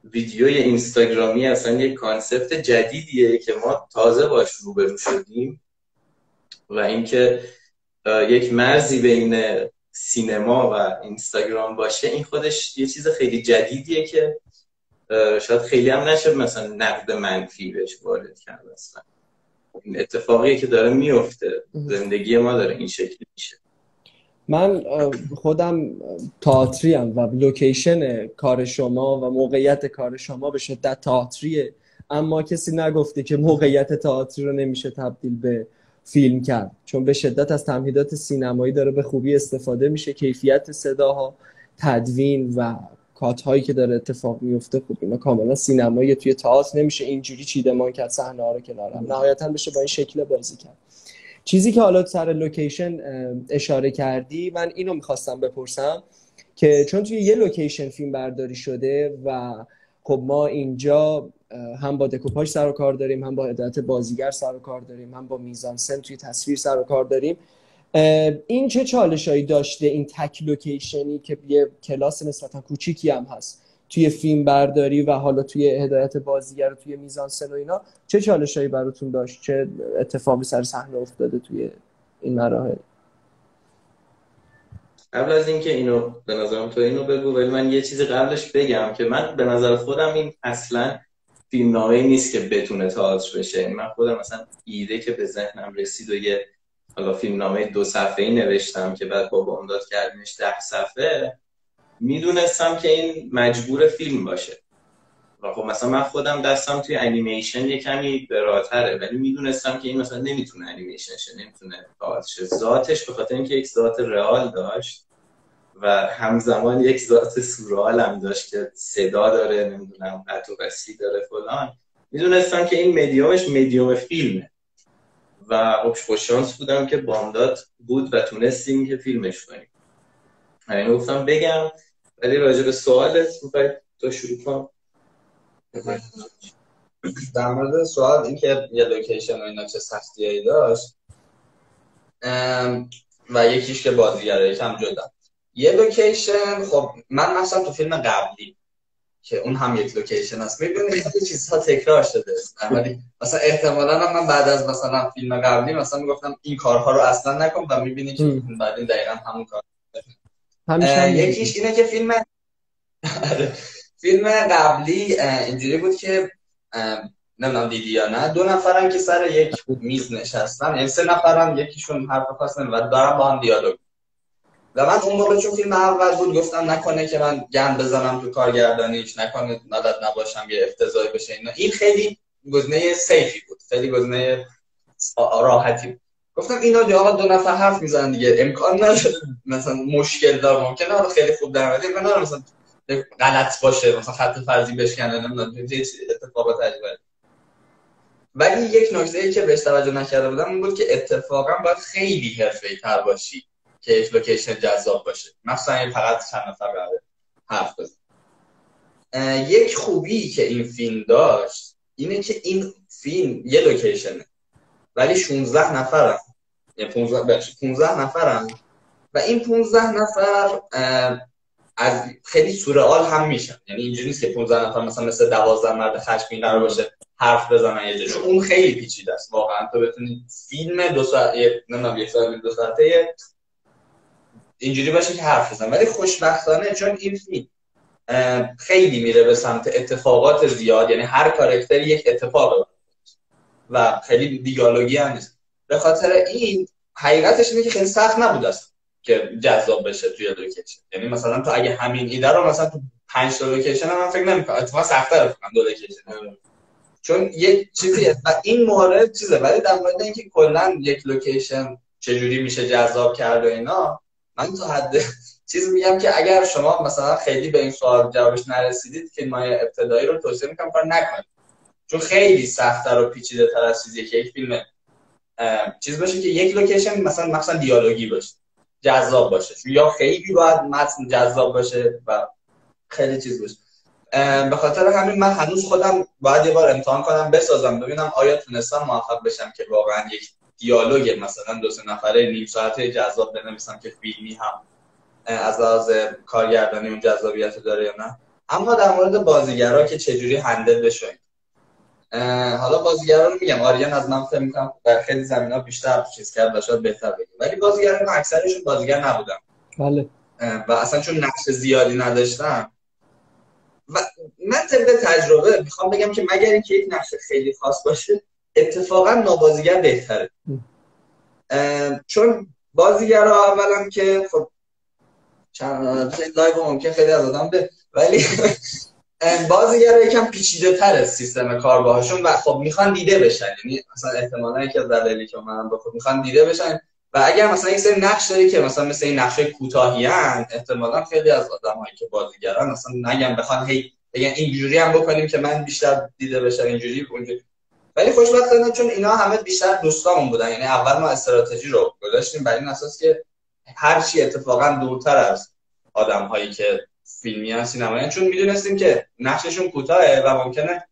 S3: ویدیوی اینستاگرامی اصلا یک کانسپت جدیدیه که ما تازه باش روبرو شدیم و اینکه یک مرزی بین سینما و اینستاگرام باشه این خودش یه چیز خیلی جدیدیه که شاید خیلی هم نشه مثلا نقد منفی بهش وارد کرد. اصلا این اتفاقیه که داره میفته، زندگی ما داره این شکلی میشه.
S1: من خودم تئاتریم و لوکیشن کار شما و موقعیت کار شما به شدت تئاتریه، اما کسی نگفته که موقعیت تئاتری رو نمیشه تبدیل به فیلم کرد، چون به شدت از تمهیدات سینمایی داره به خوبی استفاده میشه، کیفیت صداها، تدوین و کات هایی که داره اتفاق میفته خوب اینا کاملا سینمایی، توی تئاتر نمیشه اینجوری چیدمان کرد صحنه ها رو کنار هم، نهایتا بشه با این شکل بازی کرد. چیزی که حالا سر لوکیشن اشاره کردی، من اینو میخواستم بپرسم که چون توی یه لوکیشن فیلم برداری شده و خب ما اینجا هم با دکوپاژ سر و کار داریم، هم با هدایت بازیگر سر و کار داریم، هم با میزانسن توی تصویر سر و کار داریم، این چه چالشایی داشته این تک لوکیشنی که یه کلاس نسبتا کوچیکی هم هست توی فیلم برداری و حالا توی هدایت بازیگر و توی میزانسن و اینا، چه چالشایی براتون داشت؟ چه اتفاقی سر صحنه افتاده توی این مراحل؟
S3: قبل از اینکه اینو به نظرم تو اینو بگو، ولی من یه چیزی قبلش بگم که من به نظر خودم این اصلا فیلمنامه‌ای نیست که بتونه تئاتر بشه. یعنی من خودم مثلا ایده که به ذهنم رسید و یه حالا فیلمنامه 2 صفحه‌ای نوشتم که بعد با بامداد کردیمش 10 صفحه، میدونستم که این مجبور فیلم باشه. و خب مثلا من خودم دستم توی انیمیشن یه کمی براتره، ولی میدونستم که این مثلا نمیتونه انیمیشن شه، نمیتونه تئاتر شه. ذاتش به خاطر اینکه یک ذات رئال داشت و همزمان یک ذات سورئال هم داشت که صدا داره، نمیدونم قطع و وصلی داره فلان، میدونستم که این مدیومش مدیوم فیلمه و خوش شانس بودم که بامداد بود و تونستیم که فیلمش کنیم. اینو گفتم بگم. ولی راجع به سوالت میخوای تو شروع کن.
S2: در مورد سوال این که یه لوکیشن و اینا چه سختیایی داشت و یکیش که بازیگره یکم جدا. یه لوکیشن، خب من مثلا تو فیلم قبلی که اون هم یک لوکیشن هست میبینید یه چیزها تکرار شده، ولی مثلا احتمالاً من بعد از مثلا فیلم قبلی مثلا میگفتم این کارها رو اصلا نکن و میبینی که بعد دقیقاً همون کار. یکیش اینه که فیلم قبلی اینجوری بود که نمیدونم دیدی یا نه، 2 نفرن که سر یک میز نشستن، یعنی 3 نفرن، یکیشون حرف خاص نمیزنه و دارن با هم دیالوگ. و من اون موقع چون فیلم اول بود گفتم نکنه که من گند بزنم تو کارگردانیش، نکنه نادد نباشم یه افتضاحی بشه اینا. این خیلی گزینه سیفی بود، خیلی گزینه راحتی بود. گفتم اینا دیگه آقا 2 نفر حرف میزنن دیگه، امکان نداره مثلا مشکل دار، ممکنه حالا خیلی خوب در اومده من مثلا غلط باشه، مثلا خط فرضی بشکنه، نمیدونم چه اتفاقات عجیبه. ولی یک نکته‌ای که بهش توجه نکرده بودم این بود که اتفاقا باید خیلی حرفه‌ای‌تر باشی که یک لوکیشن جذاب باشه، مثلا این فقط چند نفر قراره حرف بزن. یک خوبی که این فیلم داشت اینه که این فیلم یه لوکیشنه ولی 16 نفرن، یعنی 15 نفرن و این 15 نفر از خیلی سورئال هم میشن. یعنی اینجوری نیست که 15 نفر مثلا مثل 12 مرد خشمگین قرار باشه حرف بزنن یه جا، اون خیلی پیچیده است واقعا. تو بتونی فیلم 2 ساعت، نمیدونم 1 ساعت 2 ساعته اینجوری باشه که حرف بزنن. ولی خوشبختانه چون این فیلم خیلی میره به سمت اتفاقات زیاد، یعنی هر کاراکتری یک اتفاقه و خیلی دیالوگی هم نیست، به خاطر این حقیقتش اینه که خیلی سخت نبود است که جذاب بشه توی لوکیشن. یعنی مثلا تو اگه همین ایده رو مثلا تو 5 تا لوکیشن من فکر نمی‌کنم اتفاقا سخت‌تر بکنم 2 لوکیشن، چون یه چیزی و این مورد چیزه. ولی در مورد اینکه کلا یک لوکیشن چجوری میشه جذاب کرد و اینا، من تو حد چیز میگم که اگر شما مثلا خیلی به این سوال جوابش نرسیدید فیلم‌های ابتدایی رو توصیه می‌کنم کار نکنید، چون خیلی سخت‌تر و پیچیده‌تر از چیزی که یک فیلم چیز باشه که یک لوکیشن مثلا دیالوگی باشه، جذاب باشه، یا خیلی باید متن جذاب باشه و خیلی چیز باشه. به خاطر همین من هنوز خودم باید یه بار امتحان کنم بسازم ببینم آیا تونستم موفق بشم که واقعا یک دیالوگ مثلا 2-3 نفره نیم ساعته جذاب بنویسم که فیلمی هم از لحاظ کارگردانی اون جذابیت داره یا نه. اما در مورد بازیگرا که چجوری هندل بشه، حالا بازیگرا رو میگم آریان از من فکر می‌کنم در خیلی زمینا بیشتر چیز کرد و شاید بهتر بگه، ولی بازیگرا اکثرشون بازیگر نبودن.
S1: بله.
S2: و اصلا چون نقش زیادی نداشتن و من طبق تجربه میخوام بگم که مگر اینکه یک نقش خیلی خاص باشه اتفاقا نابازیگر بهتره. چون بازیگرا اولا که خب چند لایو ممکن خیلی از آدم به، ولی بازیگرا یکم پیچیده تره سیستم کار باهاشون و خب میخوان دیده بشن. یعنی مثلا احتمالاً یکی از دلایلی که منم با خود میخوان دیده بشن و اگر مثلا یک سری نقش داری که مثلا مثل این نقشای کوتاهیان، احتمالاً خیلی از آدمایی که بازیگران مثلا نگم بخوان هی بگن اینجوری هم بکنیم که من بیشتر دیده بشم، اینجوری اونجوری ولی خوشبختانه چون اینا همه بیشتر دوستامون بودن، یعنی اول ما استراتژی رو گذاشتیم بر این اساس که هر چی اتفاقا دورتر از آدم‌هایی که فیلمیان سینماییان، چون میدونستیم که نقششون کوتاهه و ممکنه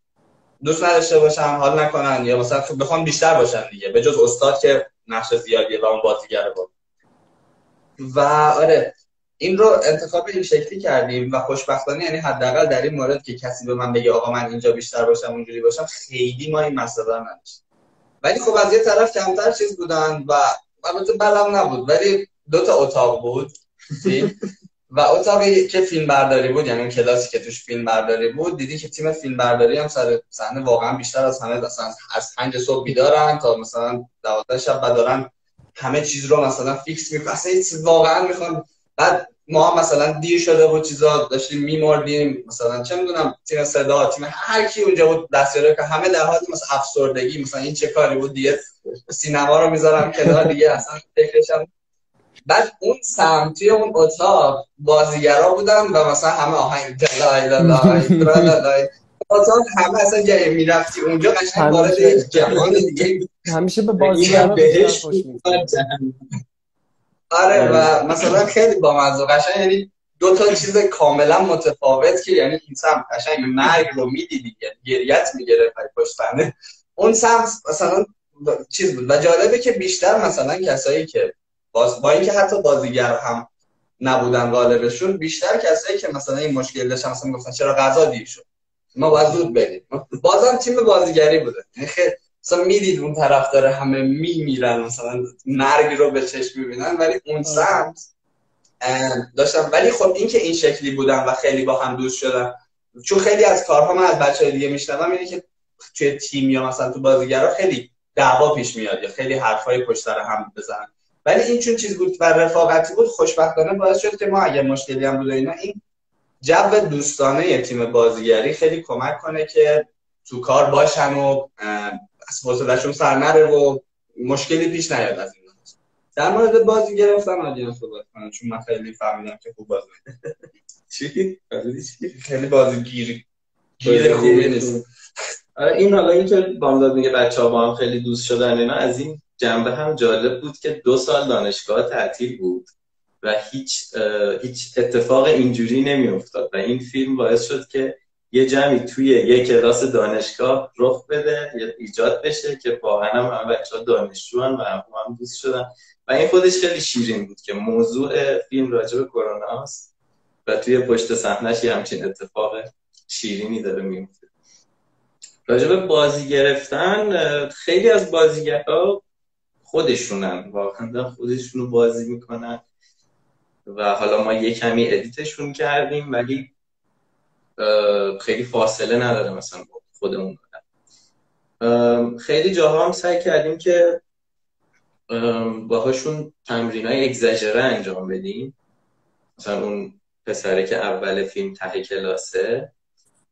S2: دوست نداشته باشن، حال نکنن، یا مثلا بخوام بیشتر باشن دیگه، به جز استاد که نقش زیادیه و اون بازیگر بود. و آره این رو انتخاب این شکلی کردیم و خوشبختانه یعنی حداقل در این مورد که کسی به من بگه آقا من اینجا بیشتر باشم اونجوری باشم، خیلی ما این مسئله نداشت. ولی خب از یه طرف کمتر چیز بودن و البته بلم نبود، ولی 2 تا اتاق بود و اتاقی که فیلم برداری بود، یعنی اون کلاسی که توش فیلم برداری بود، دیدی که تیم فیلم برداری هم سر صحنه واقعا بیشتر از همه، مثلا از 5 صبح بیدارن تا مثلا 12 شب و دارن همه چیز رو مثلا فیکس میکنن، اصلا واقعا میخوان. بعد ما مثلا دیر شده بود، چیزا داشتیم میمردیم، مثلا چه میدونم تیم صدا، تیم هر کی اونجا بود دستیاره که همه در حال مثلا افسردگی، مثلا این چه کاری بود دیگه، سینما رو میذارم کنار دیگه اصلا فکرشم. بعد اون سمتی اون اتاق بازیگرا بودن و مثلا همه آهنگ دلای دلای دلای اتاق همه اصلا جایی میرفتی اونجا قشنگ وارد یک جهان دیگه،
S1: همیشه به بازیگرا بیشتر خوش میاد.
S2: آره و مثلا خیلی بامزه قشنگ، یعنی 2 تا چیز کاملا متفاوت که یعنی این سمت قشنگ مرگ رو میدیدی، گریت میگرفت پشت صحنه، اون سمت مثلا چیز بود. و جالبه که بیشتر مثلا کسایی که با اینکه حتی بازیگر هم نبودن غالبشون، بیشتر کسایی که مثلا این مشکل داشتن مثلا میگفتن چرا غذا دیر شد، ما باید زود بریم، بازم تیم بازیگری بوده، خیلی مثلا میدید اون طرف داره همه میمیرن، مثلا مرگ رو به چشم میبینن، ولی اون سمت داشتم. ولی خب این که این شکلی بودن و خیلی با هم دوست شدن، چون خیلی از کارها من از بچه‌های دیگه میشنوم اینه که توی تیم یا مثلا تو بازیگرا خیلی دعوا پیش میاد یا خیلی حرفای پشت سر هم بزنن، ولی این چون چیز بود و رفاقتی بود، خوشبختانه باعث شد که ما اگه مشکلی هم بود اینا، این جو دوستانه تیم بازیگری خیلی کمک کنه که تو کار باشن و از حوصله‌شون سر نره و مشکلی پیش نیاد. از این در مورد بازی گرفتن آدیان صحبت کنم، چون من خیلی فهمیدم که خوب بازی
S3: چی؟
S2: خیلی بازی گیر خوبی نیست.
S3: این حالا این که بامداد میگه بچه‌ها با هم خیلی دوست شدن اینا، از این جنبه هم جالب بود که 2 سال دانشگاه تعطیل بود و هیچ اتفاق اینجوری نمیافتاد و این فیلم باعث شد که یه جمعی توی یه کلاس دانشگاه رخ بده، ایجاد بشه که واقعا هم بچه‌ها دانشجوان و هم دوست شدن و این خودش خیلی شیرین بود که موضوع فیلم راجع به کرونا است و توی پشت صحنه‌اش یه همچین اتفاق شیرینی داره میفته. راجع به بازی گرفتن، خیلی از بازیگرها خودشونن، واقعا خودشونو بازی میکنن و حالا ما یه کمی ادیتشون کردیم ولی خیلی فاصله نداره مثلا با خودمون. خیلی جاها هم سعی کردیم که باهاشون تمرینای اگزاجره انجام بدیم، مثلا اون پسره که اول فیلم ته کلاسه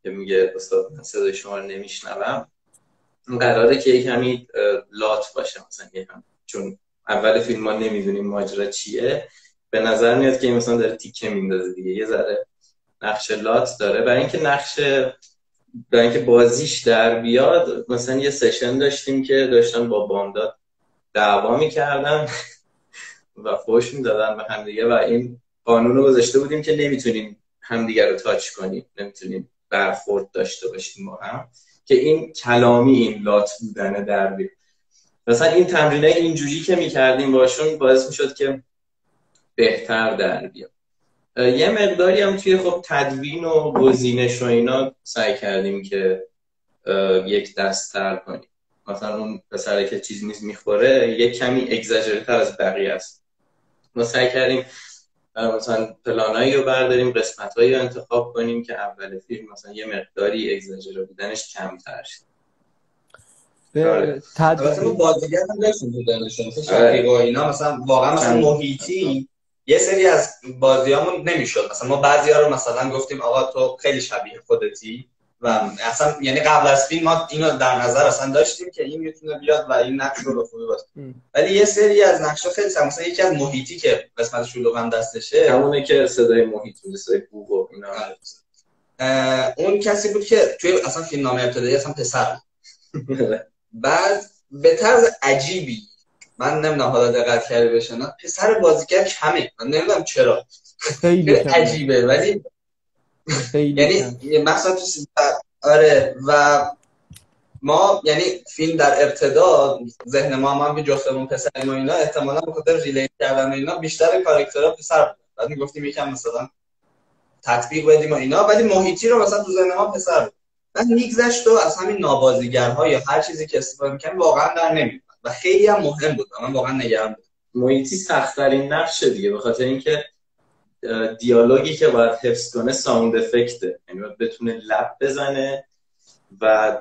S3: که میگه استاد من صدای شما رو نمیشنوم، قراره که یه کمی لات باشه مثلا یکم، چون اول فیلم ما نمیدونیم ماجرا چیه، به نظر میاد که مثلا داره تیکه میندازه دیگه، یه ذره نقش لات داره. برای اینکه بازیش در بیاد، مثلا یه سشن داشتیم که داشتن با بامداد دعوا میکردن و فحش میدادن به همدیگه و این قانون رو گذاشته بودیم که نمیتونیم همدیگه رو تاچ کنیم، نمیتونیم برخورد داشته باشیم با هم، که این کلامی این لات بودنه در بیاد. مثلا این تمرینای اینجوری که میکردیم باشون باعث میشد که بهتر در بیاد. یه مقداری هم توی خب تدوین و گزینش و اینا سعی کردیم که یک دست‌تر کنیم. مثلا اون پسره که چیز میخوره یک کمی اگزاجره تر از بقیه است. ما سعی کردیم مثلا پلانایی رو برداریم، قسمتایی رو انتخاب کنیم که اول فیلم مثلا یه مقداری اگزاجره بودنش کمتر شه.
S2: البته ما بازیگر هم داشتیم تو دانشگاه، مثلا شقیق و اینا، مثلا واقعا مثلا محیطی یه سری از بازیامون نمیشد، مثلا ما بعضیا رو مثلا گفتیم آقا تو خیلی شبیه خودتی و اصلا یعنی قبل از فیلم ما اینو در نظر اصلا داشتیم که این میتونه بیاد و این نقش رو به خوبی بازی، ولی یه سری از نقشا خیلی مثلا یکی از محیطی که قسمت شلوغم دستشه،
S3: همونه که صدای محیط بود، صدای بوق و اینا،
S2: اون کسی بود که توی اصلا فیلمنامه ابتدایی اصلا پسر بعد به طرز عجیبی، من نمیدونم حالا دقت کردی بشه نه، پسر بازیگر کمه، من نمیدونم چرا.
S1: خیلی
S2: خیلی
S1: کمه،
S2: عجیبه ولی
S1: خیلی
S2: یعنی
S1: کم.
S2: مثلا تو آره. و ما یعنی فیلم در ابتدا ذهن ما هم به جفتمون پسریم و اینا، احتمالاً به خاطر ریلیت کردن و اینا بیشتر کاراکترها پسر بود. بعد میگفتیم یکم مثلا تطبیق بدیم و اینا، ولی محیطی رو مثلا تو ذهن ما پسر بود. بعد میگذشت و از همین نابازیگرها یا هر چیزی که استفاده می‌کنیم واقعا در نمیاد و خیلی هم مهم بود. من واقعا نگران بودم.
S3: محیطی سخت‌ترین نقشه دیگه، به خاطر اینکه دیالوگی که باید حفظ کنه ساوند افکته، یعنی باید بتونه لب بزنه و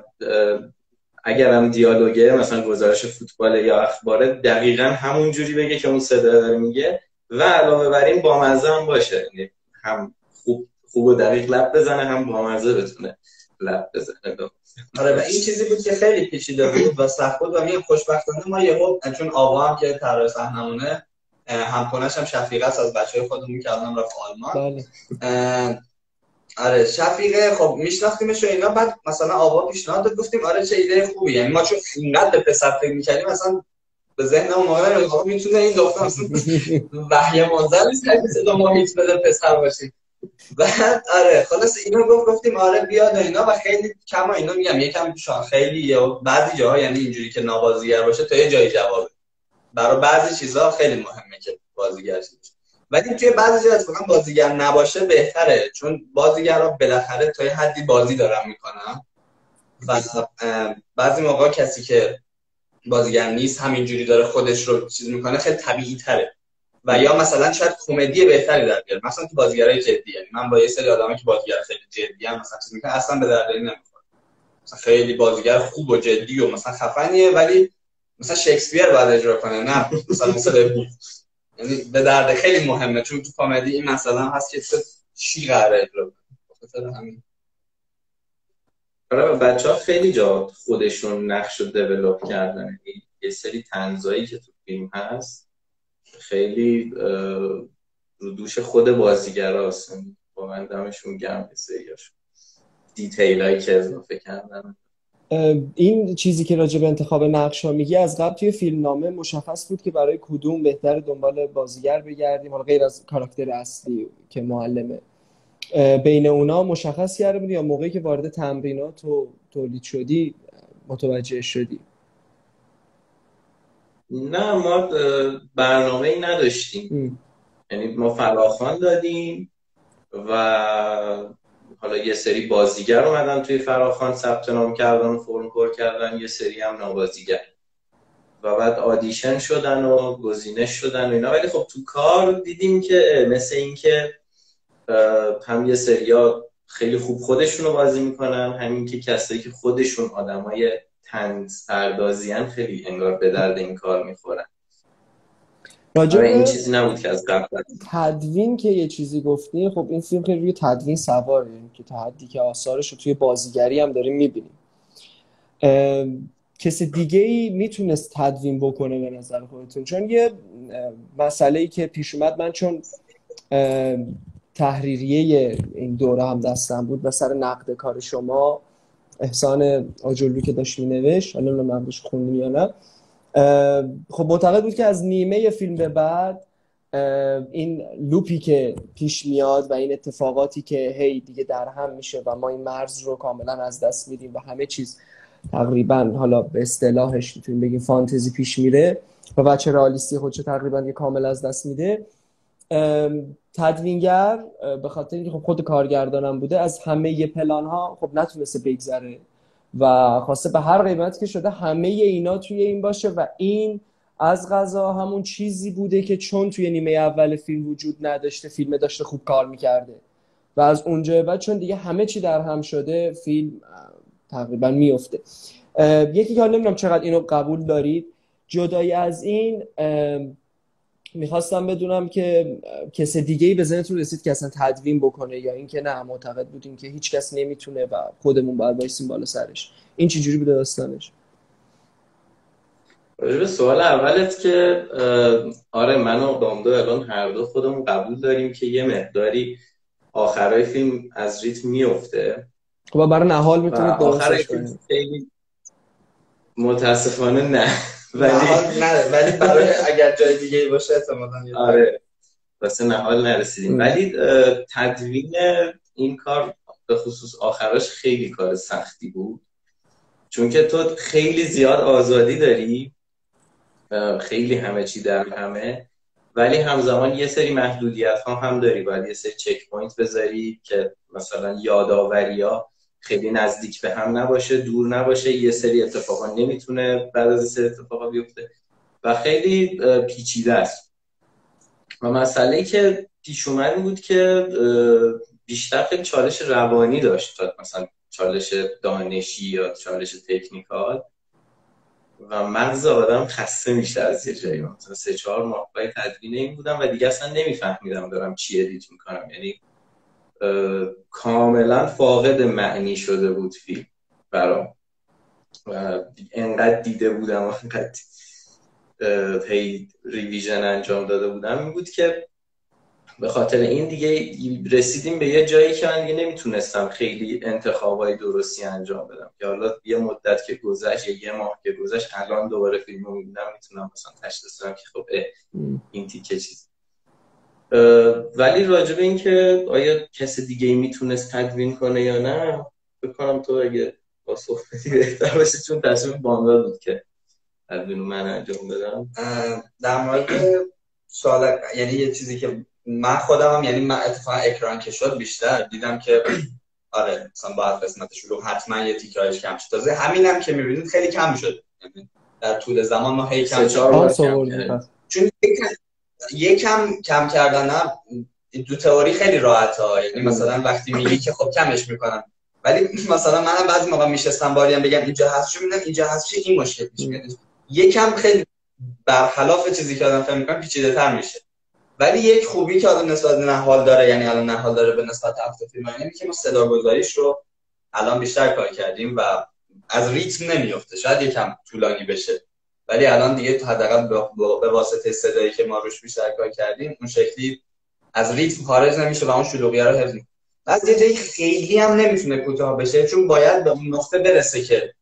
S3: اگر هم دیالوگه مثلا گزارش فوتبال یا اخباره دقیقاً همون جوری بگه که اون صدا داره میگه و علاوه بر این بامزه هم باشه، یعنی هم خوب و دقیق لب بزنه، هم بامزه بتونه لب بزنه.
S2: آره و این چیزی بود که خیلی پیچیده بود و سخت بود و میگم خوشبختانه ما یهو، چون آوا هم که طراح صحنمونه همخونه‌ش هم شفیقه است از بچه‌های خودمون که الان رفت آلمان.
S1: بله.
S2: آره شفیقه خب میشناختیمش و اینا. بعد مثلا آوا پیشنهاد داد، گفتیم آره چه ایده خوبی. یعنی ما چون اینقدر به پسر فکر می‌کردیم مثلا به ذهنمون اومد آقا میتونه این دختر مثلا وحی منزل نیست که صدا محیط بده پسر باشه. بعد آره خلاص اینو گفتیم آره بیاد و اینا و خیلی کم اینا میگم یکم خیلی یا بعضی جاها یعنی اینجوری که نابازیگر باشه تا یه جایی جوابه. برای بعضی چیزها خیلی مهمه که بازیگر باشه، ولی توی بعضی جاها اتفاقا بازیگر نباشه بهتره، چون بازیگرا بالاخره تا یه حدی بازی دارن میکنن و بعضی موقع کسی که بازیگر نیست همینجوری داره خودش رو چیز میکنه خیلی طبیعی تره و یا مثلا شاید کمدی بهتری در بیاره. مثلا تو بازیگرای جدی، یعنی من با یه سری آدمایی که بازیگر خیلی جدی ان مثلا چیز میکنه اصلا به درد نمیخوره. مثلا خیلی بازیگر خوب و جدی و مثلا خفنیه ولی مثلا شکسپیر بعد اجرا کنه، نه مثلا یعنی به درد خیلی مهمه، چون تو کمدی این مثلا هست که چی قراره اجرا کنه. همین
S3: آره بچه‌ها خیلی جا خودشون نقش رو دیولپ کردن. یه سری طنزایی که تو فیلم هست خیلی رو دوش خود بازیگراست، واقعا دمشون گرم. یه سریاشون دیتیلایی که اضافه کردن.
S1: این چیزی که راجع به انتخاب نقش ها میگی، از قبل توی فیلم نامه مشخص بود که برای کدوم بهتر دنبال بازیگر بگردیم، حالا غیر از کاراکتر اصلی که معلمه. بین اونا مشخص کرده بودی یا موقعی که وارد تمرینات و تولید شدی متوجه شدی؟
S3: نه ما برنامه ای نداشتیم. یعنی ما فراخوان دادیم و حالا یه سری بازیگر اومدن توی فراخوان ثبت نام کردن و فرم پر کردن، یه سری هم نابازیگر و بعد آدیشن شدن و گزینش شدن و اینا. ولی خب تو کار دیدیم که مثل این که هم یه سریا خیلی خوب خودشون رو بازی میکنن، همین که کسایی که خودشون آدمای طنز پردازیان خیلی انگار به درد این کار میخورن.
S1: راجع
S3: این
S1: به
S3: چیزی نبود که از قبل.
S1: تدوین که یه چیزی گفتی، خب این فیلم خیلی روی تدوین سواره، یعنی که تا حدی که آثارش رو توی بازیگری هم داریم میبینیم. کسی دیگه ای میتونست تدوین بکنه به نظر خودتون؟ چون یه مسئله‌ای که پیش اومد، من چون تحریریه این دوره هم دستم بود و سر نقد کار شما احسان آجرلو که داشت مینوشت، حالا نمیدونم نقدش خوندیم یا نه، خب معتقد بود که از نیمه فیلم به بعد این لوپی که پیش میاد و این اتفاقاتی که هی دیگه در هم میشه و ما این مرز رو کاملا از دست میدیم و همه چیز تقریبا، حالا به اصطلاحش میتونیم بگیم فانتزی پیش میره و بچه رئالیستی خودشو تقریبا یه کامل از دست میده. تدوینگر به خاطر اینکه خب خود کارگردانم بوده، از همه پلان ها خب نتونسته بگذره و خواسته به هر قیمتی که شده همه اینا توی این باشه و این از قضا همون چیزی بوده که چون توی نیمه اول فیلم وجود نداشته، فیلم داشته خوب کار میکرده و از اونجا بعد چون دیگه همه چی در هم شده فیلم تقریبا میفته. یکی که نمیدونم چقدر اینو قبول دارید، جدای از این میخواستم بدونم که کس دیگه‌ای به ذهنتون رسید که اصلا تدوین بکنه یا اینکه نه معتقد بودین که هیچ کس نمیتونه و خودمون باید وایسیم بالا سرش؟ این چجوری بوده داستانش؟
S3: راجب سوال اولت که آره من و دامدو الان هر دو خودمون قبول داریم که یه مقداری آخرای فیلم از ریتم میفته.
S1: خب برای نهال میتونید
S3: آخرای
S1: درستش
S3: فیلم
S1: کنید.
S3: خیلی متاسفانه نه.
S2: ولی برای اگر جای دیگه باشه احتمالاً
S3: آره واسه نهال نرسیدیم. ولی تدوین این کار به خصوص آخرش خیلی کار سختی بود، چون که تو خیلی زیاد آزادی داری، خیلی همه چی در همه، ولی همزمان یه سری محدودیت ها هم داری. باید یه سری چک پوینت بذاری که مثلا یاداوری ها خیلی نزدیک به هم نباشه، دور نباشه، یه سری اتفاقا نمیتونه بعد از سری اتفاقا بیفته و خیلی پیچیده است. و مسئله‌ای که پیش اومد این بود که بیشتر خیلی چالش روانی داشت تا مثلا چالش دانشی یا چالش تکنیکال، و مغز آدم خسته میشه از یه جایی. مثلا 3-4 ماه پای تدوین این بودم و دیگه اصلا نمیفهمیدم دارم چی ادیت میکنم، یعنی کاملا فاقد معنی شده بود فیلم برام. و انقدر دیده بودم و انقدر هی ریویژن انجام داده بودم این بود که به خاطر این دیگه رسیدیم به یه جایی که من دیگه نمیتونستم خیلی انتخابای درستی انجام بدم، که حالا یه مدت که گذشت، یه ماه که گذشت، الان دوباره فیلمو میبینم میتونم مثلا تشخیص بدم که خب این تیکه چیز. ولی راجب این که آیا کسی دیگه ای میتونست تدوین کنه یا نه، بکنم تو اگه با صحبتی بهتر باشه، چون تصمیم بامداد بود که تدوینو من انجام بدم.
S2: در مورد سوال، یعنی یه چیزی که من خودم هم، یعنی من اتفاقا اکران که شد بیشتر دیدم که آره مثلا باید قسمت شروع حتما یه تیکه‌اش کم شد. تازه همینم که می‌بینید خیلی کم شد، یعنی در طول زمان ما هی کم
S1: کردیم،
S2: چون یکم کم کردن هم دو تئوری خیلی راحته. یعنی مثلا وقتی میگی که خب کمش میکنم، ولی مثلا منم بعضی موقع میشستم باریم بگم اینجا هست چون میگم اینجا هست چی، این مشکل پیش میاد. یکم خیلی برخلاف چیزی که آدم فکر می‌کنه پیچیده‌تر میشه. ولی یک خوبی که آدم نسبت به نهال داره، یعنی الان نهال داره به نسبت هفته فیلم، یعنی که ما صداگذاریش رو الان بیشتر کار کردیم و از ریتم نمیفته. شاید یکم طولانی بشه ولی الان دیگه حداقل به واسطه صدایی که ما روش بیشتر کار کردیم اون شکلی از ریتم خارج نمیشه و اون شلوغیه رو حفظ می‌کنه. از یه جایی خیلی هم نمیتونه کوتاه بشه، چون باید به اون نقطه برسه که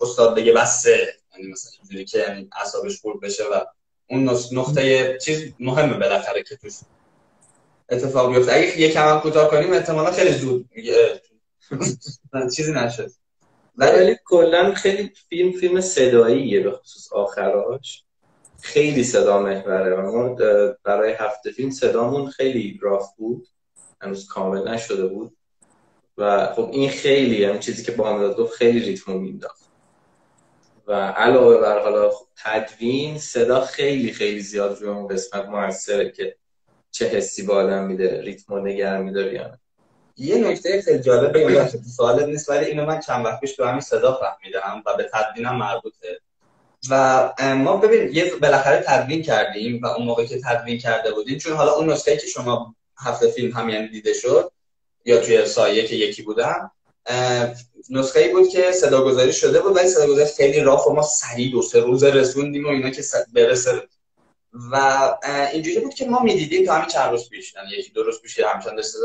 S2: استاد بگه بسه، یعنی مثلا اینجوری که یعنی اعصابش خورد بشه و اون نقطه چیز مهمه بالاخره که توش اتفاق بیفته. اگه یکم هم کوتاه کنیم احتمالاً خیلی زود چیزی نشد.
S3: ولی کلا خیلی فیلم صداییه، به خصوص آخراش خیلی صدا محوره. ما برای هفته فیلم صدامون خیلی راف بود، هنوز کامل نشده بود و خب این خیلی هم چیزی که بامداد گفت خیلی ریتمو مینداخت. و علاوه بر حالا تدوین، صدا خیلی خیلی زیاد روی اون قسمت موثره که چه حسی به آدم میده، ریتمو نگه میداره. یعنی
S2: یه نکته خیلی جالب بگم که سوالت نیست ولی اینو من چند وقت پیش تو همین صدا فهمیدم و به تدوینم مربوطه. و ما ببین یه بالاخره تدوین کردیم و اون موقع که تدوین کرده بودیم، چون حالا اون نسخه‌ای که شما هفته فیلم هم یعنی دیده شد یا توی سایه که یکی بودم، نسخه‌ای بود که صداگذاری شده بود ولی صداگذاری خیلی راف و ما سریع 2-3 روز رسوندیم و اینا که برسه. و اینجوری بود که ما می‌دیدیم تا همین چند روز پیش، یعنی 1-2 روز پیش همچنان داشتم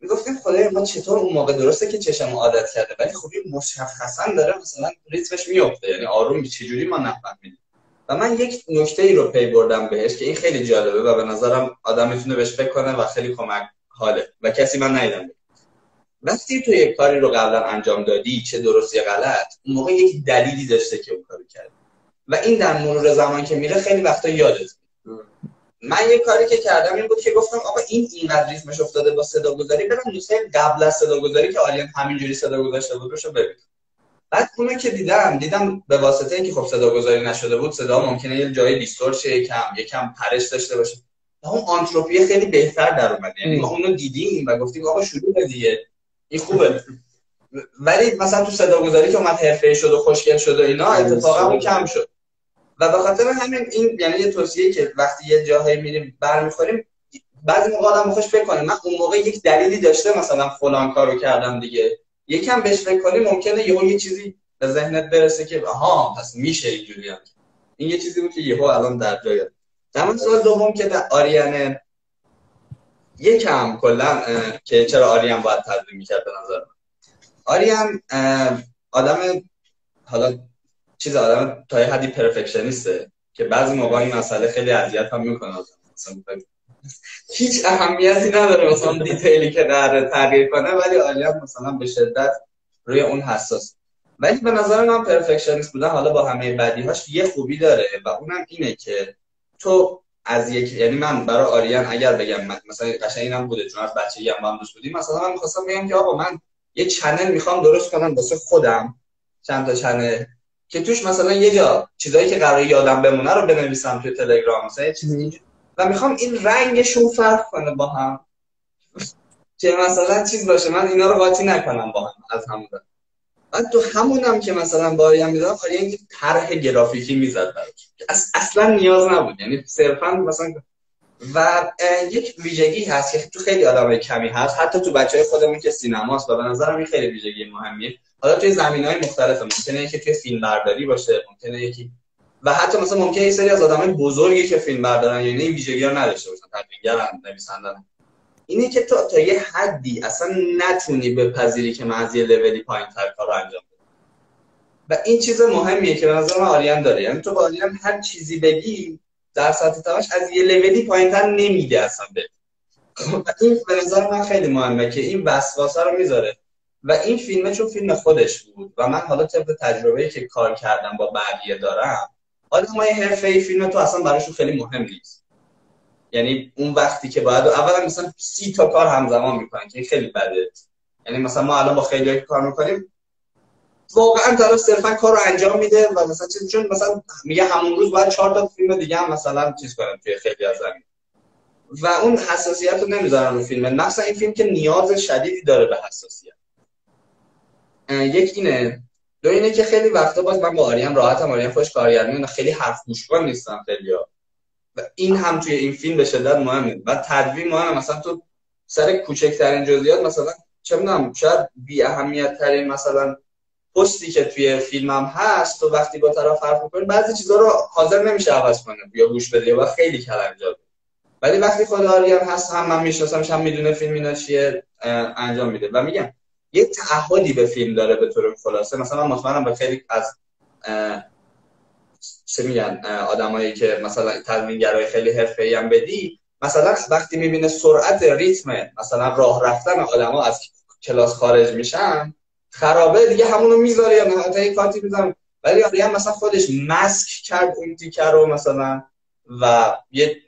S2: میگفتیم خدایا ما چطور اون موقع درسته که چشم عادت کرده ولی خب این مشخصا داره مثلا ریتمش میفته، یعنی آروم چجوری ما نفهمیدیم. و من یک نکته‌ای رو پی بردم بهش که این خیلی جالبه و به نظرم آدم میتونه بهش فکر کنه و خیلی کمک حاله و کسی من ندیدم. وقتی تو یک کاری رو قبلا انجام دادی چه درست یا غلط، اون موقع یک دلیلی داشته که اون کارو کردی و این در مرور زمان که میره خیلی وقتا یادت میره. من یه کاری که کردم این بود که گفتم آقا این اینقدر ریتمش افتاده با صداگذاری، برم نسخه قبل از صداگذاری که آریان همینجوری صدا گذاشته بود روشو ببینم. بعد اونو که دیدم به واسطه اینکه خب صداگذاری نشده بود، صدا ممکنه یه جای دیستورت شه، یکم پرش داشته باشه. اون آنتروپی خیلی بهتر در اومد. یعنی ما اونو دیدیم و گفتیم آقا شروع دیگه این خوبه. ولی مثلا تو صداگذاری که اومد حرفه‌ای شد و خوشگل شد و اینا اتفاقا اون کم شد. و به خاطر همین این یعنی یه توصیه که وقتی یه جاهایی میریم برمیخوریم بعضی موقع آدم خوش فکر کنه من اون موقع یک دلیلی داشته مثلا فلان کارو کردم دیگه، یکم بهش فکر کنی ممکنه یه چیزی به ذهنت برسه که آها پس میشه اینجوری هم. این یه چیزی بود که یهو الان در جای. در سوال دوم که در آریان یکم کلا که چرا آریان باید تدوین میکرد، به نظر من آریان آدم حالا چیز آدم تا یه حدی پرفکشنیسته که بعضی موقع این مسئله خیلی اذیت هم میکنه مثلا هیچ اهمیتی نداره مثلا دیتیلی که قراره تغییر کنه، ولی آرین مثلا به شدت روی اون حساس. ولی به نظر من پرفکشنیست بودن حالا با همه بدیهاش یه خوبی داره و اونم اینه که تو از یک، یعنی من برای آریان اگر بگم مثلا قشنگ اینم بوده چون از بچگی هم دوست بودیم، مثلا من می‌خواستم بگم که آقا من یه چنل میخوام درست کنم واسه خودم، چند تا چنل که توش مثلا یه جا چیزایی که قراره یادم بمونه رو بنویسم توی تلگرام، مثلا یه چیزی و میخوام این رنگشون فرق کنه با هم که مثلا چیز باشه من اینا رو قاطی نکنم با هم از هم. بعد تو همونم که مثلا با آریان میدادم، آریان یک طرح گرافیکی میزد براش اصلا نیاز نبود، یعنی صرفا مثلا. و یک ویژگی هست که تو خیلی آدمای کمی هست، حتی تو بچهای خودمون که سینماست و به نظرم این خیلی ویژگی مهمیه. حالا توی زمینه‌های مختلف ممکنه یکی توی فیلمبرداری باشه، ممکنه یکی و حتی مثلا ممکنه یه سری از آدمای بزرگی که فیلم بردارن یعنی این ویژگی‌ها نداشته باشن، تدوینگرن، نویسندن، اینه که تو تا یه حدی اصلا نتونی بپذیری که من از یه لولی پایین‌تر کارو انجام بدم. و این چیز مهمیه که به نظر من آریان داره، یعنی تو با آریان هر چیزی بگی در سطح تماش از یه لولی پایین‌تر نمیده اصلا به. و این به نظر من خیلی مهمه که این وسواسه رو میذاره. و این فیلمه چون فیلم خودش بود و من حالا طبق تجربه‌ای که کار کردم با بقیه دارم، آدمای حرفه‌ای فیلم تو اصلا براشون خیلی مهم نیست. یعنی اون وقتی که باید اولا مثلا 30 تا کار همزمان میکنن که خیلی بده. یعنی مثلا ما الان با خیلی‌ها کار میکنیم واقعا طرف صرفا کار رو انجام میده و مثلا چون مثلا میگه همون روز باید 4 تا فیلم دیگه هم مثلا چیز کنیم توی خیلی از زمین و اون حساسیت رو نمیذارن رو فیلم. مثلا این فیلم که نیاز شدیدی داره به حساسیت. یک اینه، دو اینه که خیلی وقتا باز من با آریان راحتم، آریان خوش کارگردانه خیلی حرف گوش کن نیستم خیلیا و این هم توی این فیلم به شدت مهمه. و تدوین مهمه، مثلا تو سر کوچکترین جزئیات مثلا چه میدونم شاید بی اهمیت ترین مثلا پستی که توی فیلمم هست و وقتی با طرف حرف می‌کنی بعضی چیزا رو حاضر نمیشه عوض کنه یا گوش بده یا خیلی کلنجار جالب. ولی وقتی خود آریان هست هم من میشناسمش هم میدونه فیلم اینا چیه انجام میده و میگم یه تعهدی به فیلم داره به طور خلاصه. مثلا من مطمئنم به خیلی از چه میگن آدمایی که مثلا تدوینگرای خیلی حرفه‌ای هم بدی، مثلا وقتی میبینه سرعت ریتم مثلا راه رفتن آدما از کلاس خارج میشن خرابه دیگه همونو میذاره یا نه یه کارتی میذاره. ولی آریان مثلا خودش مسک کرد اون تیکر رو مثلا و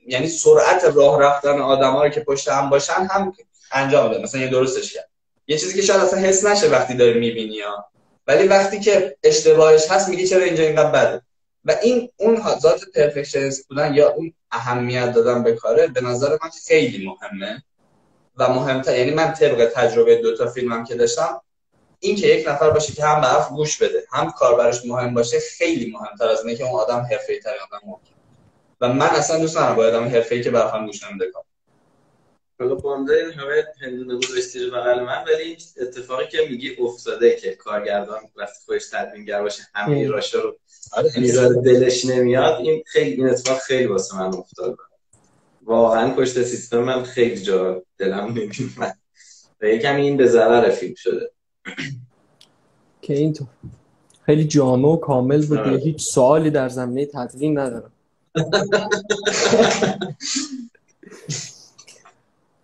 S2: یعنی سرعت راه رفتن آدما رو که پشت هم باشن هم انجام بده، مثلا یه درستش کرد. یه چیزی که شاید اصلا حس نشه وقتی داری میبینی ها، ولی وقتی که اشتباهش هست میگی چرا اینجا اینقدر بده. و این اون ذات پرفکشنیست بودن یا اون اهمیت دادن به کاره به نظر من خیلی مهمه و مهمتر. یعنی من طبق تجربه 2 تا فیلمم که داشتم این که یک نفر باشه که هم به حرف گوش بده هم کار براش مهم باشه خیلی مهمتر از اینه که اون آدم حرفه‌ای‌تر آدم ممکن. و من اصلا دوست ندارم با آدم حرفه‌ای که به حرفم گوش نمیده کار.
S3: حالا بامداد این همه هندونه گذاشتی رو بغل من، ولی این اتفاقی که میگی افتاده که کارگردان وقتی خودش تدوینگر باشه همه ایراشا رو میذاره دلش نمیاد، این خیلی این اتفاق خیلی واسه من افتاد. واقعا پشت سیستم من خیلی جا دلم نمیاد و یکم این به ضرر فیلم شده
S1: که اینطور خیلی جامع و کامل بود. هیچ سوالی در زمینه تدوین ندارم.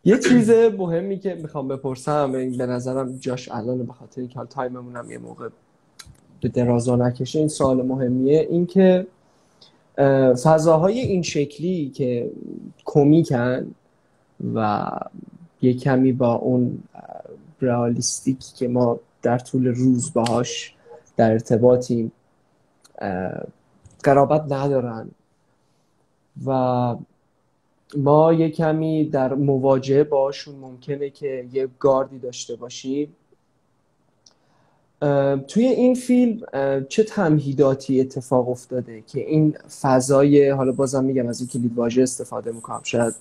S1: یه چیز مهمی که میخوام بپرسم به نظرم جاش الان به خاطر اینکه حال تایممون هم یه موقع به درازا نکشه این سوال مهمیه، این که فضاهای این شکلی که کمیکن و یه کمی با اون رئالیستیکی که ما در طول روز باهاش در ارتباطیم قرابت ندارن و ما یه کمی در مواجهه باشون ممکنه که یه گاردی داشته باشیم. توی این فیلم چه تمهیداتی اتفاق افتاده که این فضای، حالا بازم میگم از این کلید واژه استفاده میکنم شاید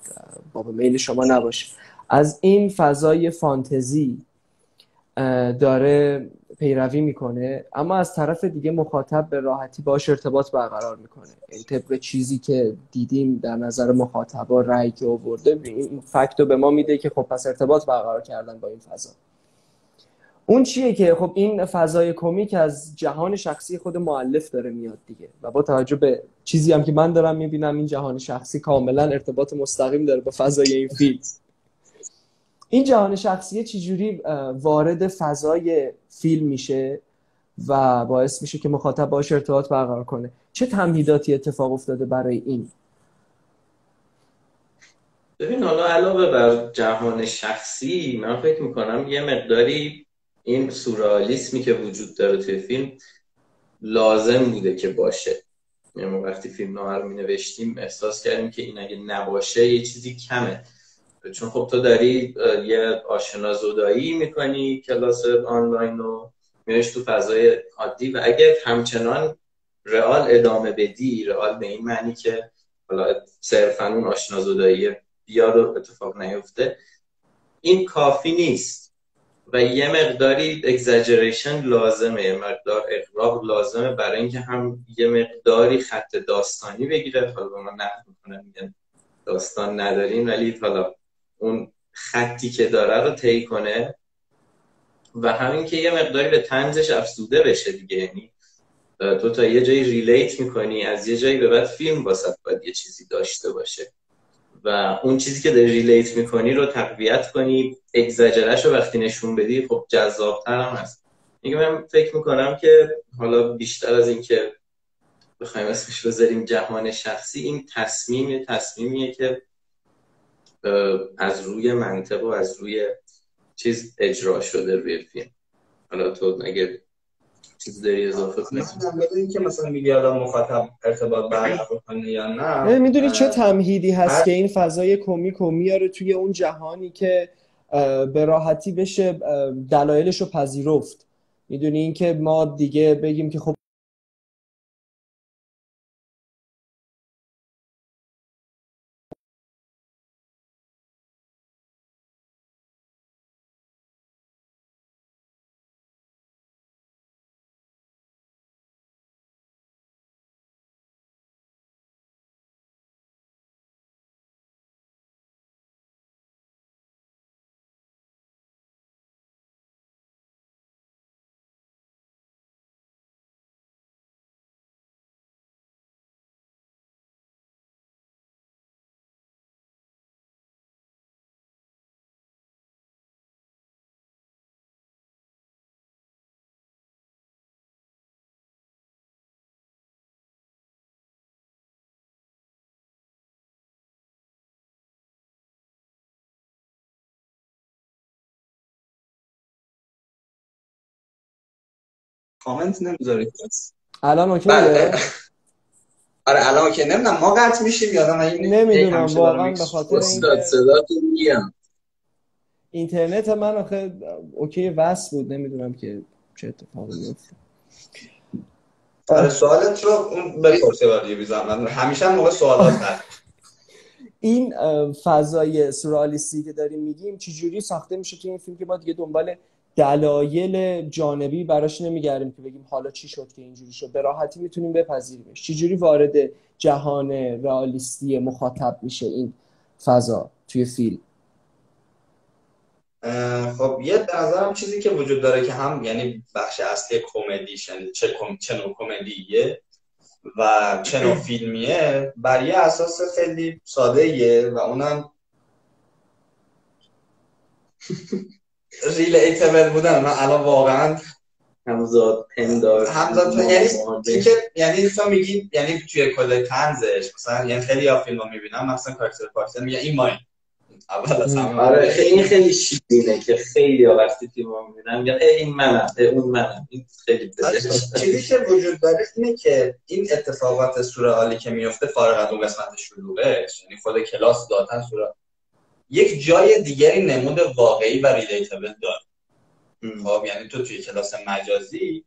S1: باب میل شما نباشه، از این فضای فانتزی داره پیروی میکنه اما از طرف دیگه مخاطب به راحتی باش ارتباط برقرار میکنه. این طبق چیزی که دیدیم در نظر مخاطبا رأی که آورده این فکتو به ما میده که خب پس ارتباط برقرار کردن با این فضا. اون چیه که خب این فضای کمیک از جهان شخصی خود مؤلف داره میاد دیگه و با توجه به چیزی هم که من دارم میبینم این جهان شخصی کاملا ارتباط مستقیم داره با فضای این فیلم. این جهان شخصی چجوری وارد فضای فیلم میشه و باعث میشه که مخاطب باهاش ارتباط برقرار کنه؟ چه تمهیداتی اتفاق افتاده برای این؟
S3: ببین حالا علاوه بر جهان شخصی من فکر میکنم یه مقداری این سورئالیسمی که وجود داره توی فیلم لازم بوده که باشه. یعنی ما وقتی فیلم نامه رو مینوشتیم احساس کردیم که این اگه نباشه یه چیزی کمه، چون خب تو داری یه آشنا زدایی میکنی کلاس آنلاین رو میرش تو فضای عادی و اگه همچنان رئال ادامه بدی، رئال به این معنی که حالا صرفاً اون آشنا زدایی بیاد و اتفاق نیفته، این کافی نیست و یه مقداری اگزاجریشن لازمه، یه مقدار اغراق لازمه برای اینکه هم یه مقداری خط داستانی بگیره. حالا به من نقد میکنم میگن داستان نداریم، ولی حالا اون خطی که داره رو طی کنه و همین که یه مقداری به طنزش افزوده بشه دیگه. یعنی تو تا یه جایی ریلیت میکنی، از یه جایی به بعد فیلم واسه باید یه چیزی داشته باشه و اون چیزی که داری ریلیت میکنی رو تقویت کنی، اگزاجرش رو وقتی نشون بدی خب جذاب‌تر هم هست. میگم من فکر میکنم که حالا بیشتر از این که بخوایم اسمش بذاریم جهان شخصی، این تصمیمیه که از روی منطق و از روی چیز اجرا شده روی فیلم. حالا تو اگه چیز داری اضافه کنی؟
S2: من بدونی که مثلا میگه آدم مخاطب ارتباط برقرار کنه یا نه.
S1: میدونی چه تمهیدی هست که این فضای کمیک رو میاره توی اون جهانی که به راحتی بشه دلایلش رو پذیرفت؟ میدونی این که ما دیگه بگیم که خب
S2: کامنت نمیذاری
S1: الان اوکیه؟
S2: آره الان اوکی. نمیدونم ما قطع میشیم یادم
S1: نمیدونم واقعا به خاطر
S3: اینکه صداتون میاد.
S1: اینترنت من آخه اوکی وصل بود، نمیدونم که چه اتفاقی میفته.
S2: آره سوالت رو اون بپرسه بعد یه زمان همیشه موقع سوالات هست.
S1: این فضای سورئالیستی که داریم میگیم چجوری ساخته میشه که این فیلم که ما دیگه دنبال دلایل جانبی براش نمیگردیم که بگیم حالا چی شد که اینجوری شد، به راحتی میتونیم بپذیریمش. چجوری وارد جهان رئالیستی مخاطب میشه این فضا توی فیلم؟
S2: خب یه به نظرم چیزی که وجود داره که هم یعنی بخش اصلی کمدیش، یعنی چه نوع کمدیه و چه نوع فیلمیه، بر یه اساس خیلی ساده‌ایه و اونم ریلیتبل بودن. من الان واقعا
S3: همزاد پندار
S2: یعنی تو میگی یعنی توی کد طنزش مثلا، یعنی خیلی ها فیلمو میبینم مثلا کاراکتر میگه این ماین اول از همه.
S3: آره خیلی شیرینه که خیلی ها وقتی فیلمو میبینم میگن این منم، اون منم. این خیلی
S2: چیزی که وجود داره اینه که این اتفاقات سورئالی که میفته فارغ از اون قسمت شلوغش، یعنی خود کلاس دادن سورئال، یک جای دیگری نمود واقعی و ریلیتبل داره. خب یعنی تو توی کلاس مجازی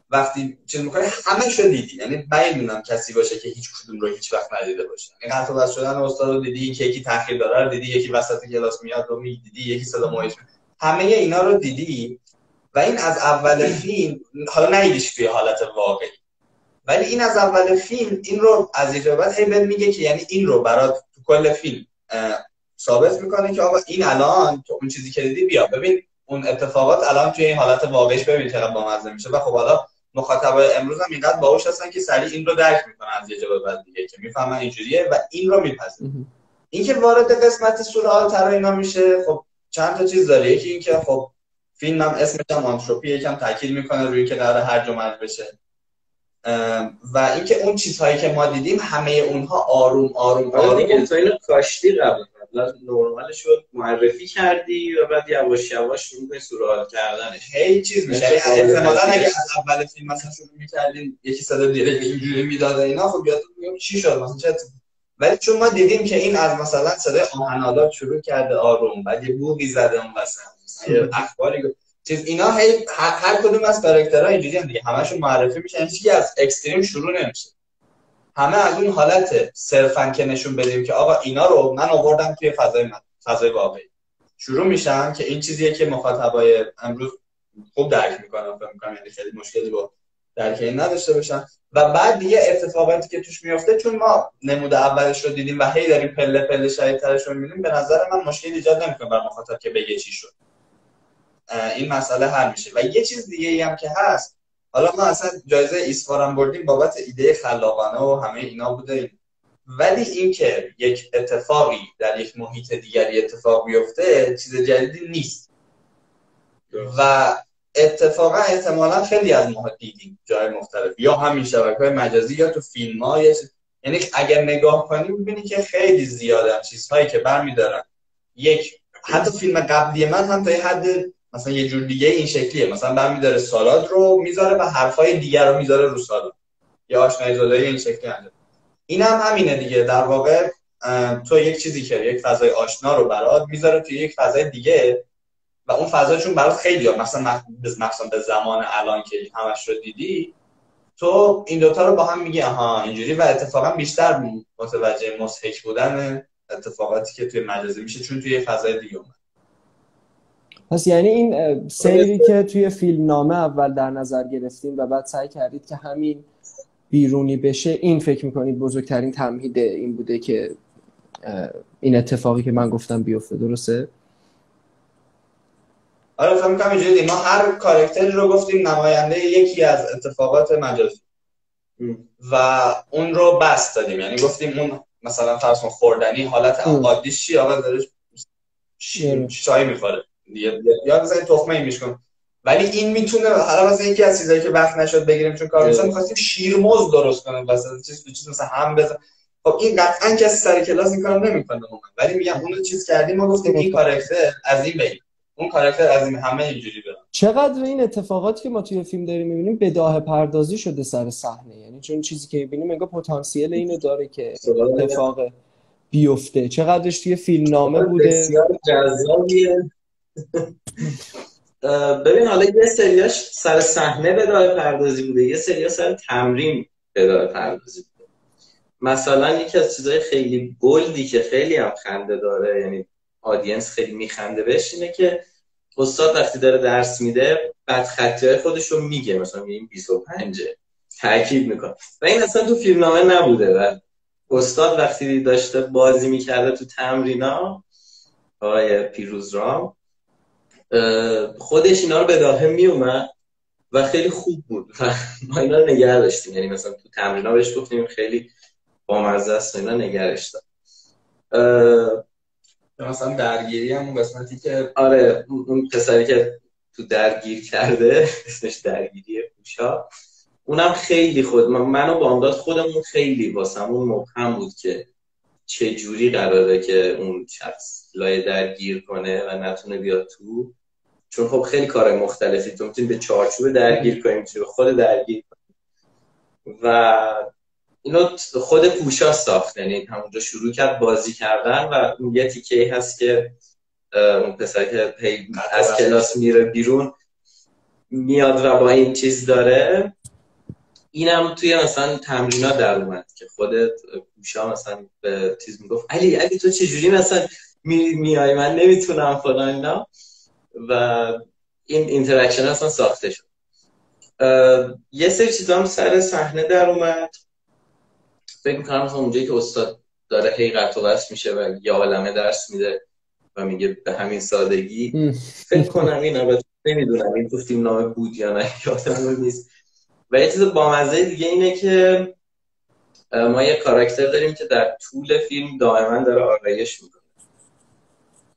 S2: وقتی چیز می‌کنی همه شو دیدی، یعنی بعید می‌دونم کسی باشه که هیچ کدوم رو هیچ وقت ندیده باشه. یعنی قطع و وصل شدن استاد رو دیدی، یکی تاخیر داره رو دیدی، یکی وسط کلاس میاد رو میدیدی، یکی صدا مویز، همه اینا رو دیدی و این از اول فیلم حالا ندیدیش توی حالت واقعی، ولی این از اول فیلم این رو از اینجا بعد هی بهت میگه که یعنی این رو برات تو کل فیلم ثابت میکنه که آقا این الان تو اون چیزی که دیدی بیا ببین اون اتفاقات الان توی این حالت واقعیش ببین چقدر بامزه میشه. و خب حالا مخاطبای امروز هم اینقدر باهوش هستن که سریع این رو درک میکنن از یه جا به بعد دیگه، که میفهمن اینجوریه و این رو میپذیرن. این که وارد قسمت سورئال تر اینا میشه، خب چند تا چیز داره. یکی این که خب فیلم هم اسمش هم آنتروپی، یکم تاکید میکنه روی که قرار هرج و مرج بشه. و اینکه اون چیزهایی که ما دیدیم همه اونها آروم آروم
S3: دیگه تو اینو کاشتی قبلا نورمالش رو معرفی کردی و بعد یواش یواش شروع به سورئال کردنش
S2: هی چیز میشه. احتمالاً اگه از اول فیلم مثلا شروع می‌کردین یکی صدا دیره اینجوری میداد اینا، خب یادتون میاد چی شد مثلا چه. ولی چون ما دیدیم که این از مثلا صدای آهن‌آلات شروع کرده آروم، بعد یه بوقی زده اون وسط، یه اخباری چیز اینا، هی هر کدوم از کاراکترها اینجوری هم دیگه همشون معرفی میشن، هیچکی از اکستریم شروع نمیشه. همه از اون حالت صرفاً که نشون بدیم که آقا اینا رو من آوردم توی فضای واقعی شروع میشن، که این چیزیه که مخاطبای امروز خوب درک میکنن. فکر میکنم یعنی خیلی مشکلی با درک این نداشته باشن. و بعد دیگه اتفاقاتی که توش میفته، چون ما نمود اولش رو دیدیم و هی داریم پله پله شدیدترش رو میبینیم، به نظر من مشکلی ایجاد نمیکنه بر مخاطب که بگه چی شد. این مسئله حل میشه. و یه چیز دیگه ای هم که هست، حالا ما اصلا جایزه ایسفارم بردیم بابت ایده خلاقانه و همه اینا بوده، ولی این که یک اتفاقی در یک محیط دیگری اتفاق بیفته چیز جدیدی نیست. و اتفاقا احتمالاً خیلی از ما دیدیم جای مختلف، یا همین شبکه‌های مجازی یا تو فیلم‌ها. یعنی اگر نگاه کنی می‌بینی که خیلی زیاده چیزهایی که برمی‌دارن. حتی فیلم قبلی من هم تا یه حد مثلا یه جور دیگه این شکلیه، مثلا برمی‌داره سالاد رو میذاره و حرفای دیگر رو میذاره رو سالاد، یا آشنایی زدایی این شکلی انجام. این هم همینه دیگه. در واقع تو یک چیزی که یک فضای آشنا رو برات میذاره توی یک فضای دیگه، و اون فضا چون برات خیلی مثلا به زمان الان که همش رو دیدی، تو این دوتا رو با هم میگی آها اینجوری، و اتفاقا بیشتر متوجه مضحک بودن اتفاقاتی که توی مجازی میشه چون توی فضای دیگه اومد.
S1: پس یعنی این سیری که توی فیلم نامه اول در نظر گرفتیم و بعد سعی کردید که همین بیرونی بشه، این فکر میکنید بزرگترین تمهید این بوده که این اتفاقی که من گفتم بیفته، درسته؟
S2: آره فهم کنم اینجوری. ما هر کاراکتری رو گفتیم نماینده یکی از اتفاقات مجازی و اون رو بس دادیم. یعنی گفتیم اون مثلا فرض کن خوردنی حالت عادیش چی، آقا داره چای میخوره یا مثلا تخمه میشکن، ولی این میتونه حالا مثلا یکی از چیزایی که وقت نشد بگیریم چون کار مثلا می‌خواستیم شیرموز درست کنیم واسه چیز مثلا هم بزن. خب این قطعاً کسی سر کلاس این کارو نمی‌کنه، ولی میگم اون رو چیز کردیم، ما گفتیم این کاراکتر از این بگیم اون کاراکتر از این، همه اینجوری برن.
S1: چقدر این اتفاقاتی که ما توی فیلم داریم می‌بینیم بداهه پردازی شده سر صحنه، یعنی چون چیزی که می‌بینیم انگار پتانسیل اینو داره که اتفاق بیفته. چقدرش توی فیلم نامه بوده؟
S3: بسیار جذابیه. ببین حالا یه سریاش سر صحنه بداهه پردازی بوده، یه سریا سر تمرین بداهه پردازی بوده. مثلا یکی از چیزهای خیلی بولدی که خیلی هم خنده داره، یعنی آدینس خیلی میخنده بهش، اینه که استاد وقتی داره درس میده بدخطی‌های خودش رو میگه، مثلا این 25 تاکید میکنه، و این اصلا تو فیلمنامه نبوده. و استاد وقتی داشته بازی میکرده تو تمرینا، آقای پیروزرام خودش اینا رو بداهه میومد و خیلی خوب بود و ما اینا رو نگه داشتیم. یعنی مثلا تو تمرینا بهش گفتیم خیلی بامزه است و اینا نگه داشتم.
S2: مثلا درگیری هم اون قسمتی که
S3: آره اون پسری که تو درگیر کرده اسمش درگیری پوشا، اونم خیلی من و بامداد خودمون خیلی واسمون مبهم بود که چه جوری قراره که اون شخص لای درگیر کنه و نتونه بیاد تو، چون خب خیلی کارهای مختلفی تو میتونی به چارچوب درگیر کنی، میتونی به خود درگیر کنی، و اینو خود پوشا ساخت. یعنی همونجا شروع کرد بازی کردن و اون یه تیکه‌ای هست که اون پسر که از کلاس میره بیرون میاد و با این چیز داره، اینم توی مثلا تمرینا در اومد که خودت پوشا مثلا به چیز میگفت علی تو چجوری مثلا میای من نمیتونم فلان اینا، و این اینتراکشن اصلا ساخته شد. یه سری چیزا هم سر صحنه در اومد. فکر می‌کنم مثلا اونجایی که استاد داره هی قطع و وصل میشه و یه عالمه درس میده و میگه به همین سادگی. فکر کنم این البته نمیدونم این تو فیلم نامه بود یا نه، یادم نیست. و یه چیز بامزه دیگه اینه که ما یه کاراکتر داریم که در طول فیلم دائما داره آرایش میکنه.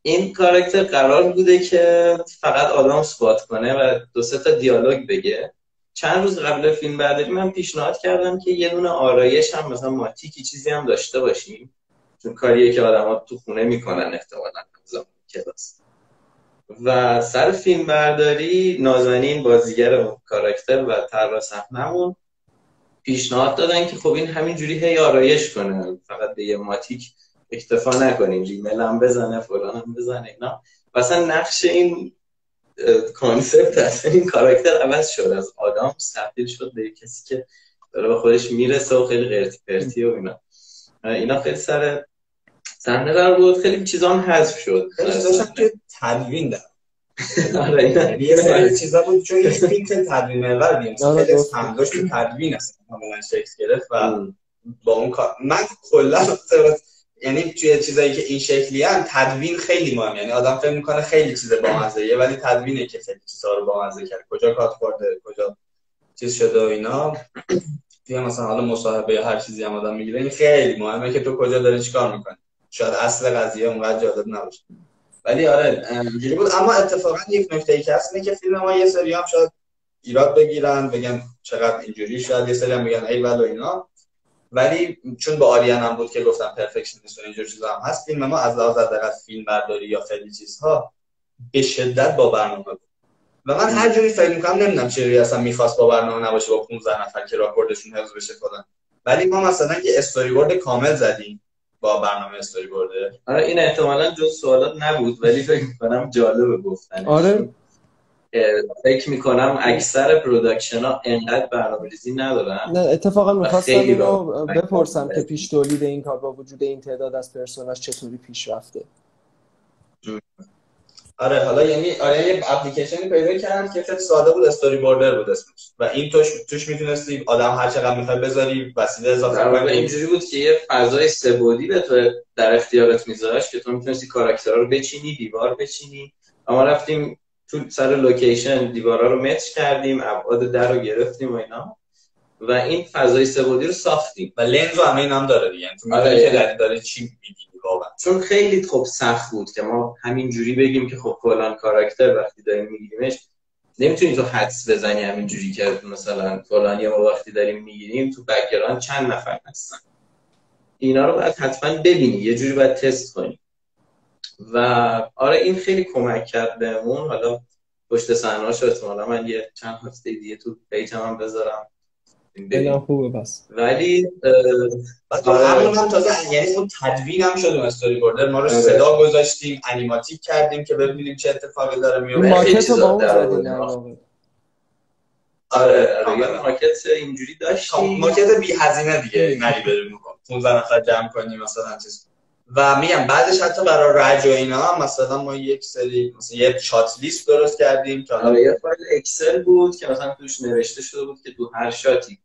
S3: این کاراکتر قرار بوده که فقط آدم سپات کنه و 2-3 تا دیالوگ بگه. چند روز قبل فیلم برداری من پیشنهاد کردم که یه دونه آرایش هم مثلا ماتیکی چیزی هم داشته باشیم، چون کاریه که آدم ها تو خونه میکنن احتمالاً زمان کلاس. و سر فیلم برداری نازنین بازیگر اون کاراکتر و طراح صحنه‌مون پیشنهاد دادن که خب این همینجوری هی آرایش کنه، فقط به یه ماتیک اکتفا نکنیم، ریمل هم بزنه فلان هم بزنه اینا. مثلا نقش این کانسپت اصلا این کاراکتر عوض شد، از آدم تبدیل شد به کسی که داره به خودش میرسه و خیلی قرتی پرتی و اینا خیلی سر صحنه قرار بود. خیلی چیزا هم حذف شد،
S2: خیلی چیزاش هم که تدوین دارم.
S3: آره
S2: یه سری چیزا بود چون یه فیلم تدوین محور دیم، خیلی همداش تو تدوین است کاملا شکل گرفت و با اون کار من کلا یعنی توی چیزایی که این شکلی ان تدوین خیلی مهمه. یعنی آدم فکر میکنه خیلی چیز بامزه‌ایه ولی تدوینه که خیلی چیزا رو بامزه کرد، کجا کات خورده، کجا چیز شده و اینا. توی مثلا حالا مصاحبه یا هر چیزی هم آدم میگیره این خیلی مهمه که تو کجا داری چیکار میکنی. شاید اصل قضیه اونقدر جالب نباشه ولی آره اینجوری بود. اما اتفاقا یک نکته‌ای که هست اینه که فیلم ما یه سری هم شاید ایراد بگیرن بگن چقدر اینجوری، شاید یه سری هم بگن ای ول و اینا، ولی چون با آریان هم بود که گفتم پرفکشنیست و اینجور چیزا هم هست، فیلم ما از لحاظ حداقل فیلم برداری یا خیلی چیزها به شدت با برنامه بود. و من هر جوری فکر می‌کنم نمیدونم چجوری اصلا می‌خواست با برنامه نباشه، با 15 نفر که راکوردشون حفظ بشه فلان، ولی ما مثلا یه استوری بورد کامل زدیم با برنامه استوری بورد.
S3: آره این احتمالاً جز سوالات نبود ولی فکر می‌کنم جالبه گفتنش.
S1: آره
S3: فکر می‌کنم اکثر پروداکشن‌ها انقدر برنامه‌ریزی ندارن.
S1: نه اتفاقا می‌خواستم اینو بپرسم که پیش تولید این کار با وجود این تعداد از پرسوناژ چطوری پیش رفته.
S2: آره حالا یعنی آره یه اپلیکیشنی پیدا کردن که خیلی ساده بود، استوری بوردر بود اسمش و این توش میتونستی آدم هر چقدر می‌خواد بذاری وسیله اضافه کنی.
S3: اینجوری بود که یه فضای سه‌بعدی به تو در اختیارت میذاشت که تو میتونستی کاراکترها رو بچینی، دیوار بچینی. ما رفتیم تو سر لوکیشن دیوارا رو مچ کردیم، ابعاد در رو گرفتیم و اینا و این فضای سه‌بعدی رو ساختیم و
S2: لنز و همه اینا هم داره دیگه. تو می‌دونی که داره چی می‌بینی واقعا.
S3: چون خیلی خب سخت بود که ما همینجوری بگیم که خب فلان کاراکتر وقتی داریم میگیریمش نمیتونی تو حدس بزنی همینجوری که مثلا فلانی ما وقتی داریم میگیریم تو بک‌گراند چند نفر هستن. اینا رو باید حتما ببینی، یه جوری باید تست کنی و آره این خیلی کمک کرد بهمون. حالا پشت صحنه‌اش احتمالاً من یه چند هفته دیگه تو پیجم هم بذارم
S1: ببینم خوبه بس.
S2: ولی همون هم تازه یعنی اون تدوین هم شد، اون استوری بوردر ما رو صدا گذاشتیم، انیماتیک کردیم که ببینیم چه اتفاقی داره میفته.
S1: ماکت رو با اون زدیم در واقع.
S3: آره ماکت اینجوری داشتیم،
S2: ماکت بی هزینه دیگه، نری بریم 15 نفر جمع کنیم مثلا چیز. و میگم بعدش حتی برای رج و اینا مثلا ما یک سری مثلا یه شات لیست درست کردیم که
S3: حالا یه فایل اکسل بود که مثلا توش نوشته شده بود که تو هر شاتی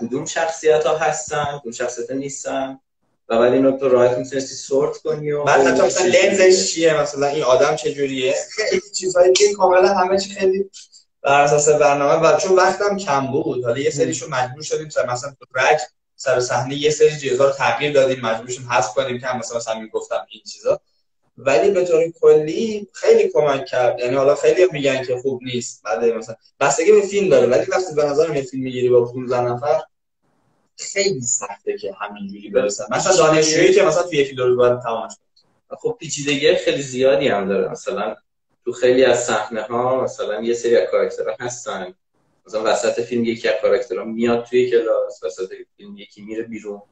S3: کدوم شخصیت‌ها هستن، کدوم شخصیت‌ها نیستن و بعد اینو تو راحت میتونستی سورت کنی و
S2: بعد حتی مثلا لنزش چیه، مثلا این آدم چه جوریه، خیلی چیزایی که کاملا همه چی خیلی بر اساس برنامه و چون وقتم کم بود حالا یه سریشو مجبور شدیم مثلا تو رج سر صحنه یه سری چیزا رو تغییر دادیم، مجبور شدیم حذف کنیم که مثلا میگفتم این چیزا، ولی به طور کلی خیلی کمک کرد. یعنی حالا خیلی میگن که خوب نیست، بعد مثلا بستگی به فیلم داره، ولی وقتی به نظرم یه فیلم میگیری با 15 نفر خیلی سخته که همینجوری برسن. مثلا دانشجویی که مثلا تو یکی دو روز بعد تمامش کنه.
S3: خب پیچیدگی خیلی زیادی هم داره. مثلا تو خیلی از صحنه‌ها مثلا یه سری از کاراکترها هستن، مثلا وسط فیلم یکی از کاراکترها میاد توی کلاس، وسط فیلم یکی میره بیرون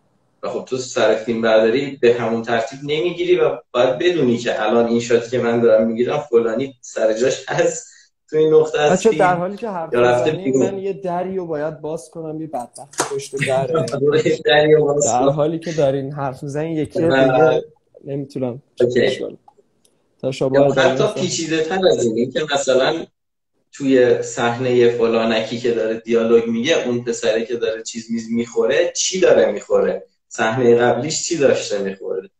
S3: و خب تو سر فیلم برداری به همون ترتیب نمیگیری و باید بدونی که الان این شاتی که من دارم میگیرم فلانی سر جاش هست تو این نقطه از
S1: فیلم. در حالی که حرف میزنیم من یه دری رو باید باز کنم، یه بدبخت پشت دره در حالی که دارین حرف میزنین یکی دیگه نمیتونم تا شما
S3: حتی پیچیده تر از اینه که مثلا توی صحنه فلانکی که داره دیالوگ میگه اون پسره که داره چیز میخوره چی داره میخوره، صحنه قبلیش چی داشته میخوره.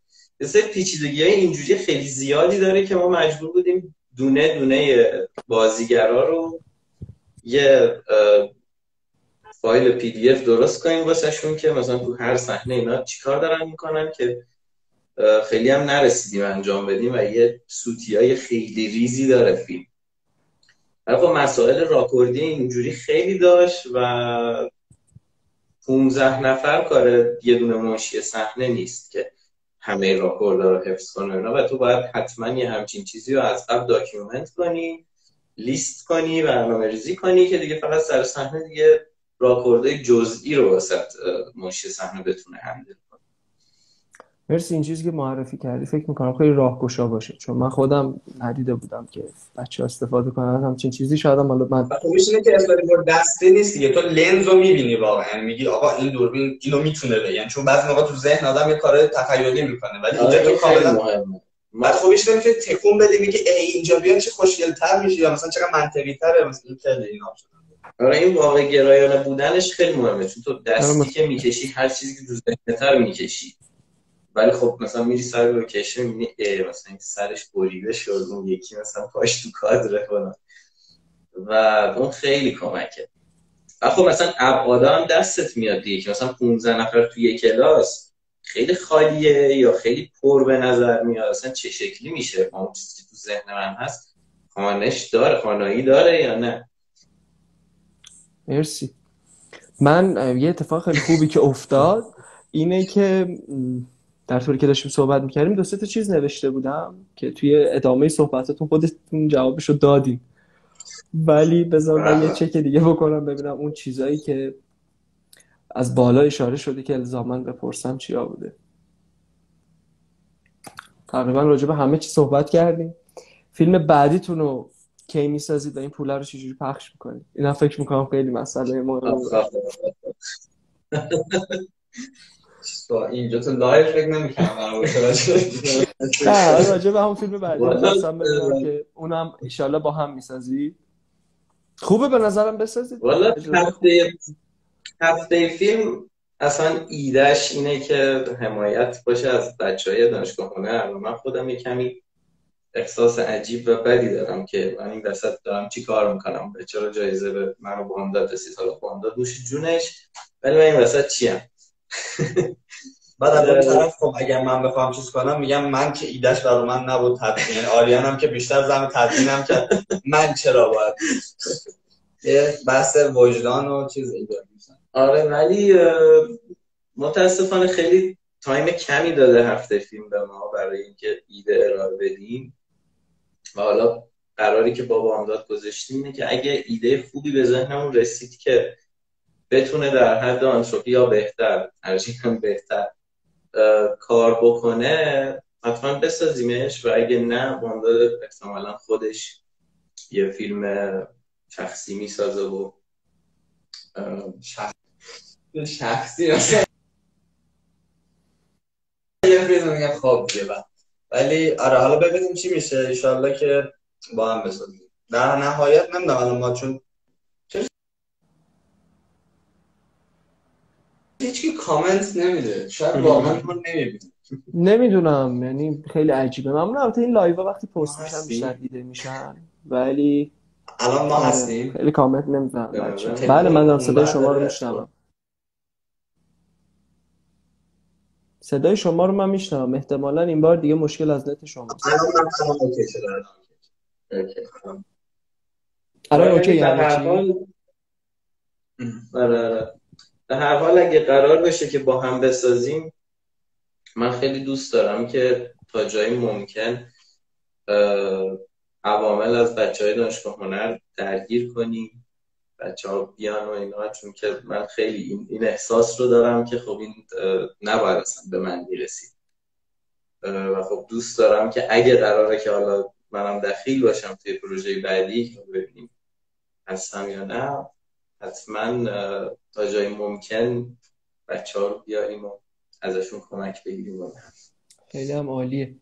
S3: یه سری پیچیدگی‌های اینجوری خیلی زیادی داره که ما مجبور بودیم دونه دونه بازیگرا رو یه فایل پی دی اف درست کنیم واسهشون که مثلا تو هر صحنه اینا چیکار دارن میکنن که خیلی هم نرسیدیم انجام بدیم و یه سوتیای خیلی ریزی داره فیلم. ولی خب مسائل راکوردی اینجوری خیلی داشت و 15 نفر کار یه دونه منشی صحنه نیست که همه راکوردا رو حفظ کنه و تو باید حتما یه همچین چیزی رو از قبل داکیومنت کنی، لیست کنی، برنامه‌ریزی کنی که دیگه فقط سر صحنه دیگه راکوردهای جزئی رو واسه منشی صحنه بتونه هندل کنه.
S1: مرسی. این چیزی که معرفی کردی فکر میکنم خیلی راهگشا باشه، چون من خودم ندیده بودم که بچه ها استفاده کنن همچین چیزی. شاید هم حالا من
S2: خوبیش اینه که استفاده دستی نیست دیگه، تو لنز رو میبینی واقعا، میگی آقا این دوربین اینو میتونه بگن، چون بعضی موقع تو ذهن آدم یه کار تخیلی میکنه ولی اینجا تو کاملا مهمه. بعد خوبیش اینه که تکون بدی میگی اینجا بیان چه خوشگل‌تر میشه یا مثلا چقدر منطقی‌تره مثلا خیلی اینا شده.
S3: آره این واقع گرایانه بودنش خیلی مهمه، چون تو دستی که میکشی هر چیزی که تو ذهنت میکشی، ولی خب مثلا میری سر لوکیشن میبینی مثلا این سرش بریده شد، اون یکی مثلا پاش تو کادره کنه و اون خیلی کمکه. خب مثلا ابعادا هم دستت میاد دیگه که مثلا 15 نفر توی یک کلاس خیلی خالیه یا خیلی پر به نظر میاد، اصلا چه شکلی میشه، اون چیزی که تو ذهن من هست خانش داره، خانایی داره یا نه.
S1: مرسی. من یه اتفاق خیلی خوبی که افتاد اینه که در طوری که داشتیم صحبت میکردیم 2-3 تا چیز نوشته بودم که توی ادامه صحبتاتون خودتون جوابشو دادیم، ولی بذار من یه چک دیگه بکنم ببینم اون چیزایی که از بالا اشاره شده که الزاماً بپرسم چیا بوده. تقریبا راجع به همه چی صحبت کردیم. فیلم بعدیتون رو کی میسازید و این پوله رو چجوری پخش میکنید؟ اینا فکر میکنم خیلی مسئله مهمه.
S2: اینجا تو لایو فکر نمی‌کنم
S1: نه راجع به همون فیلم بعدی مثلا ببینم که اونم ان شاءالله با هم میسازید. خوبه به نظرم بسازید.
S3: والا هفته فیلم اصلا ایدهش اینه که حمایت باشه از بچهای دانشگاه هنر. من خودم یه کمی احساس عجیب و بدی دارم که من این وسط دارم چی کار میکنم، چرا جایزه به من و بامداد رسید، حالا بامداد نوش جونش، ولی من این وسط چیم؟
S2: بعد از اون طرف خب اگر من بخوام چیز کنم میگم من که ایدهش برای من نبود تدوین، یعنی آریانم که بیشتر زم تدوینم که من چرا باید یه بحث وجدان و چیز ایجاد میشن.
S3: آره ولی متاسفانه خیلی تایم کمی داده هفته فیلم به ما برای اینکه ایده ارائه بدیم و حالا قراری که با بامداد گذاشتیم اینه که اگه ایده خوبی به ذهنمون رسید که بتونه در حد آنتروپی یا بهتر، هرچی بهتر کار بکنه حتما بسازیمش، و اگه نه بامداد احتمالا خودش یه فیلم شخصی میسازه و
S2: شخصی مثلا یه فیلم میگم خواب دیگه. ولی آره حالا ببینیم چی میشه، انشالله که با هم بسازیم. در نهایت نمیدونم الان ما چون هیچکی کامنت نمیده، شاید واقعا ما نمیبینیم،
S1: نمیدونم، یعنی خیلی عجیبه. معمولا البته این لایو وقتی پست میشن بیشتر دیده میشن، ولی
S2: الان ما هستیم
S1: خیلی کامنت نمیزنن بچه‌ها. بله من دارم صدای شما رو میشنوم. صدای شما رو من میشنوم. احتمالاً این بار دیگه مشکل از نت شماست.
S2: الان اوکی شده.
S1: الان اوکی
S3: به هر حال اگه قرار بشه که با هم بسازیم، من خیلی دوست دارم که تا جایی ممکن عوامل از بچهای دانشگاه هنر درگیر کنیم، بچه‌ها بیان و اینا، چون که من خیلی این احساس رو دارم که خب این نباید اصلا به من میرسید و خب دوست دارم که اگه قراره که حالا منم دخیل باشم توی پروژه بعدی که ببینیم هستم یا نه، حتما تا جایی ممکن بچه‌ها رو بیاریم و ازشون کمک بگیریم.
S1: خیلی هم عالیه.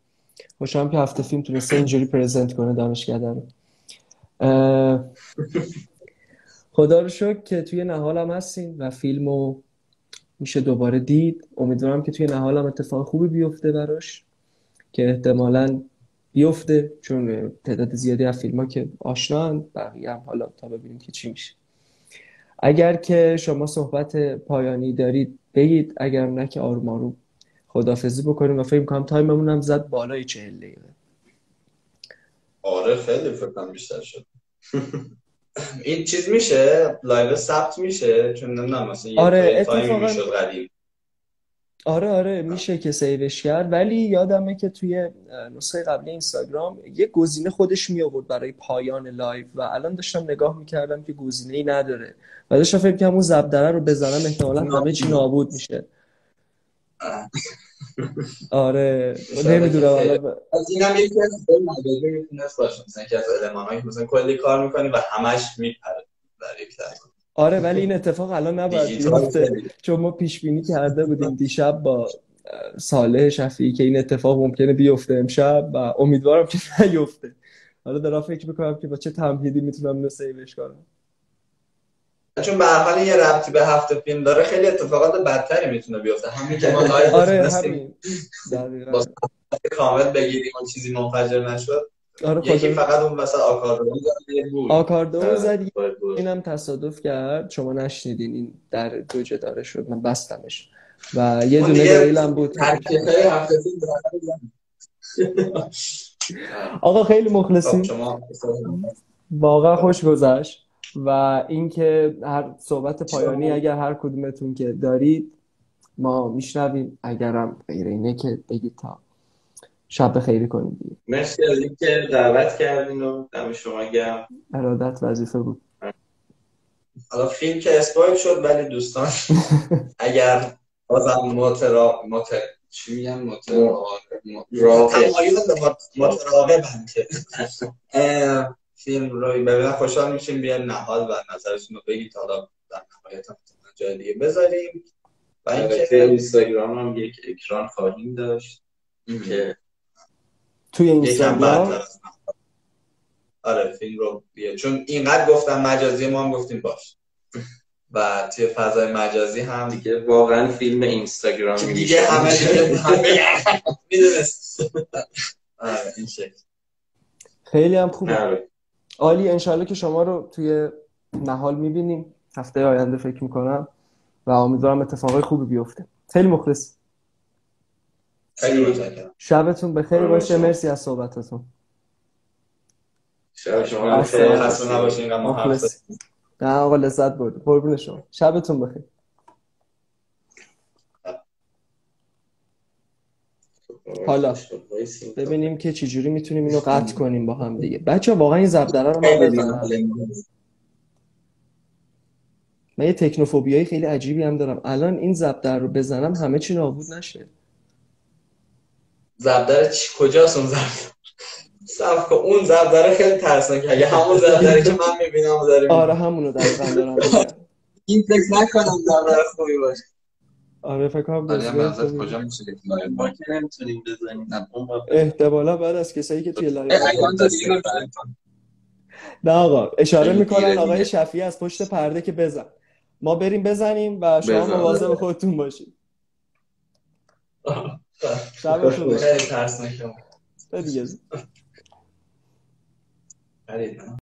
S1: خوشحالم که هفته فیلم تونسته اینجوری پرزنت کنه دانشکده رو. خدا رو شکر که توی نهال هم هستین و فیلمو میشه دوباره دید. امیدوارم که توی نهال هم اتفاق خوبی بیفته براش. که احتمالاً بیفته، چون تعداد زیادی از فیلم‌ها که آشنان، بقیه هم حالا تا ببینیم که چی میشه. اگر که شما صحبت پایانی دارید بگید، اگر نه که آروم آروم خداحافظی بکنیم و فکر می‌کنم تایممون هم زد بالای 40 دقیقه.
S2: آره خیلی فکر کنم بیشتر شد. این چیز میشه لایو ثبت میشه؟ چون نمیدونم مثلا یه
S1: آره
S2: تایمی
S1: اتفاقا
S2: میشد قدیم.
S1: آره میشه که سیوش کرد، ولی یادمه که توی نسخه قبلی اینستاگرام یه گزینه خودش می آورد برای پایان لایو و الان داشتم نگاه میکردم که گزینه‌ای نداره و داشتم فکر می‌کردم اون زبدره رو بزنم احتمالاً همه چی نابود میشه. آره
S2: انشالله که
S1: نمیدونم
S2: خیلی
S1: الان.
S2: از اینم یکی از اون مجازی میتونست باشه، مثلا که از المان‌هایی که مثلا کلی کار میکنی و همش میپره در یک دفعه.
S1: آره ولی این اتفاق الان نباید
S2: دیجیتال
S1: بیفته،
S2: خیلی.
S1: چون ما پیش بینی کرده بودیم دیشب با صالح شفیعی که این اتفاق ممکنه بیفته امشب و امیدوارم که نیفته. حالا دارم فکر میکنم که با چه تمهیدی میتونم اینو سیوش کنم.
S2: چون به هر حال یه ربطی به هفته فیلم داره، خیلی اتفاقات بدتری میتونه بیفته. همین که ما لایو
S1: آره
S2: تونستیم
S1: همین دقیقاً.
S2: با کامل بگیریم اون چیزی منفجر نشد.
S1: آره
S2: یکی
S1: خدا
S2: فقط اون مثلا آکاردئون زد بود.
S1: آکاردئون زد، اینم تصادف کرد، شما نشنیدین، این در دو جداره شد، من بستمش و یه دونه گریلم بود.
S2: ترکیه هفته فیلم
S1: آقا خیلی مخلصیم،
S2: شما
S1: واقعا خوش گذشت و اینکه هر صحبت پایانی اگر هر کدومتون که دارید ما میشنویم، اگرم غیر اینه که بگید تا شب خیری کنید دیگه.
S3: مرسی از اینکه دعوت کردین و دم شما گرم.
S1: ارادت وظیفه بود.
S2: حالا فیلم که اسپایل شد، ولی دوستان اگر بازم چی میگم متراقبن که فیلم رو ببینن، خوشحال میشیم بیان نهال و نظرشون رو بگید، حالا در نهایت هم جای دیگه بذاریم. و اینکه
S3: توی اینستاگرام هم یک اکران خواهیم داشت که
S1: توی
S2: یکم
S1: اینستاگرام
S2: بعد آره فیلم رو بیه، چون اینقدر گفتم مجازی، ما هم گفتیم باش و توی فضای مجازی هم
S3: دیگه واقعا فیلم اینستاگرامی
S2: دیگه همه میدونست. این شکل
S1: خیلی هم خوبه. عالی، انشالله که شما رو توی نهال میبینیم هفته آینده فکر میکنم و امیدوارم اتفاقای خوبی بیفته. خیلی مخلص.
S2: خیلی متشکرم.
S1: شبتون بخیر باشه. مرسی از صحبتاتون.
S3: شب شما بخیر.
S2: خسته نباشین.
S1: نه آقا لذت بردم. قربون شما. شبتون بخیر. حالا ببینیم که چجوری میتونیم اینو قطع کنیم با هم دیگه. بچه واقعا این زبدره رو من بزنم. من یه تکنوفوبیای خیلی عجیبی هم دارم. الان این زبدره رو بزنم همه چی نابود نشه.
S2: زبدره کجاست اون زبدره؟ صف کن، اون زبدره خیلی ترسناکه. اگه همون زبدره که من میبینم و داریم
S1: آره همونو دقیقاً دارم میگم.
S2: این فکر نکنم زبدره خوبی باشه.
S1: آره فکر کنم
S2: دزگاه کجا میشه لایو
S3: ما که نمیتونیم بزنیم.
S1: احتمالا بعد از کسایی که توی لایو
S2: اکانت دیگه
S1: نه آقا اشاره میکنن آقای شفیعی از پشت پرده که بزن، ما بریم بزنیم و شما مواظب خودتون باشید. شبتون
S2: خیلی ترسناکه.
S1: دیگه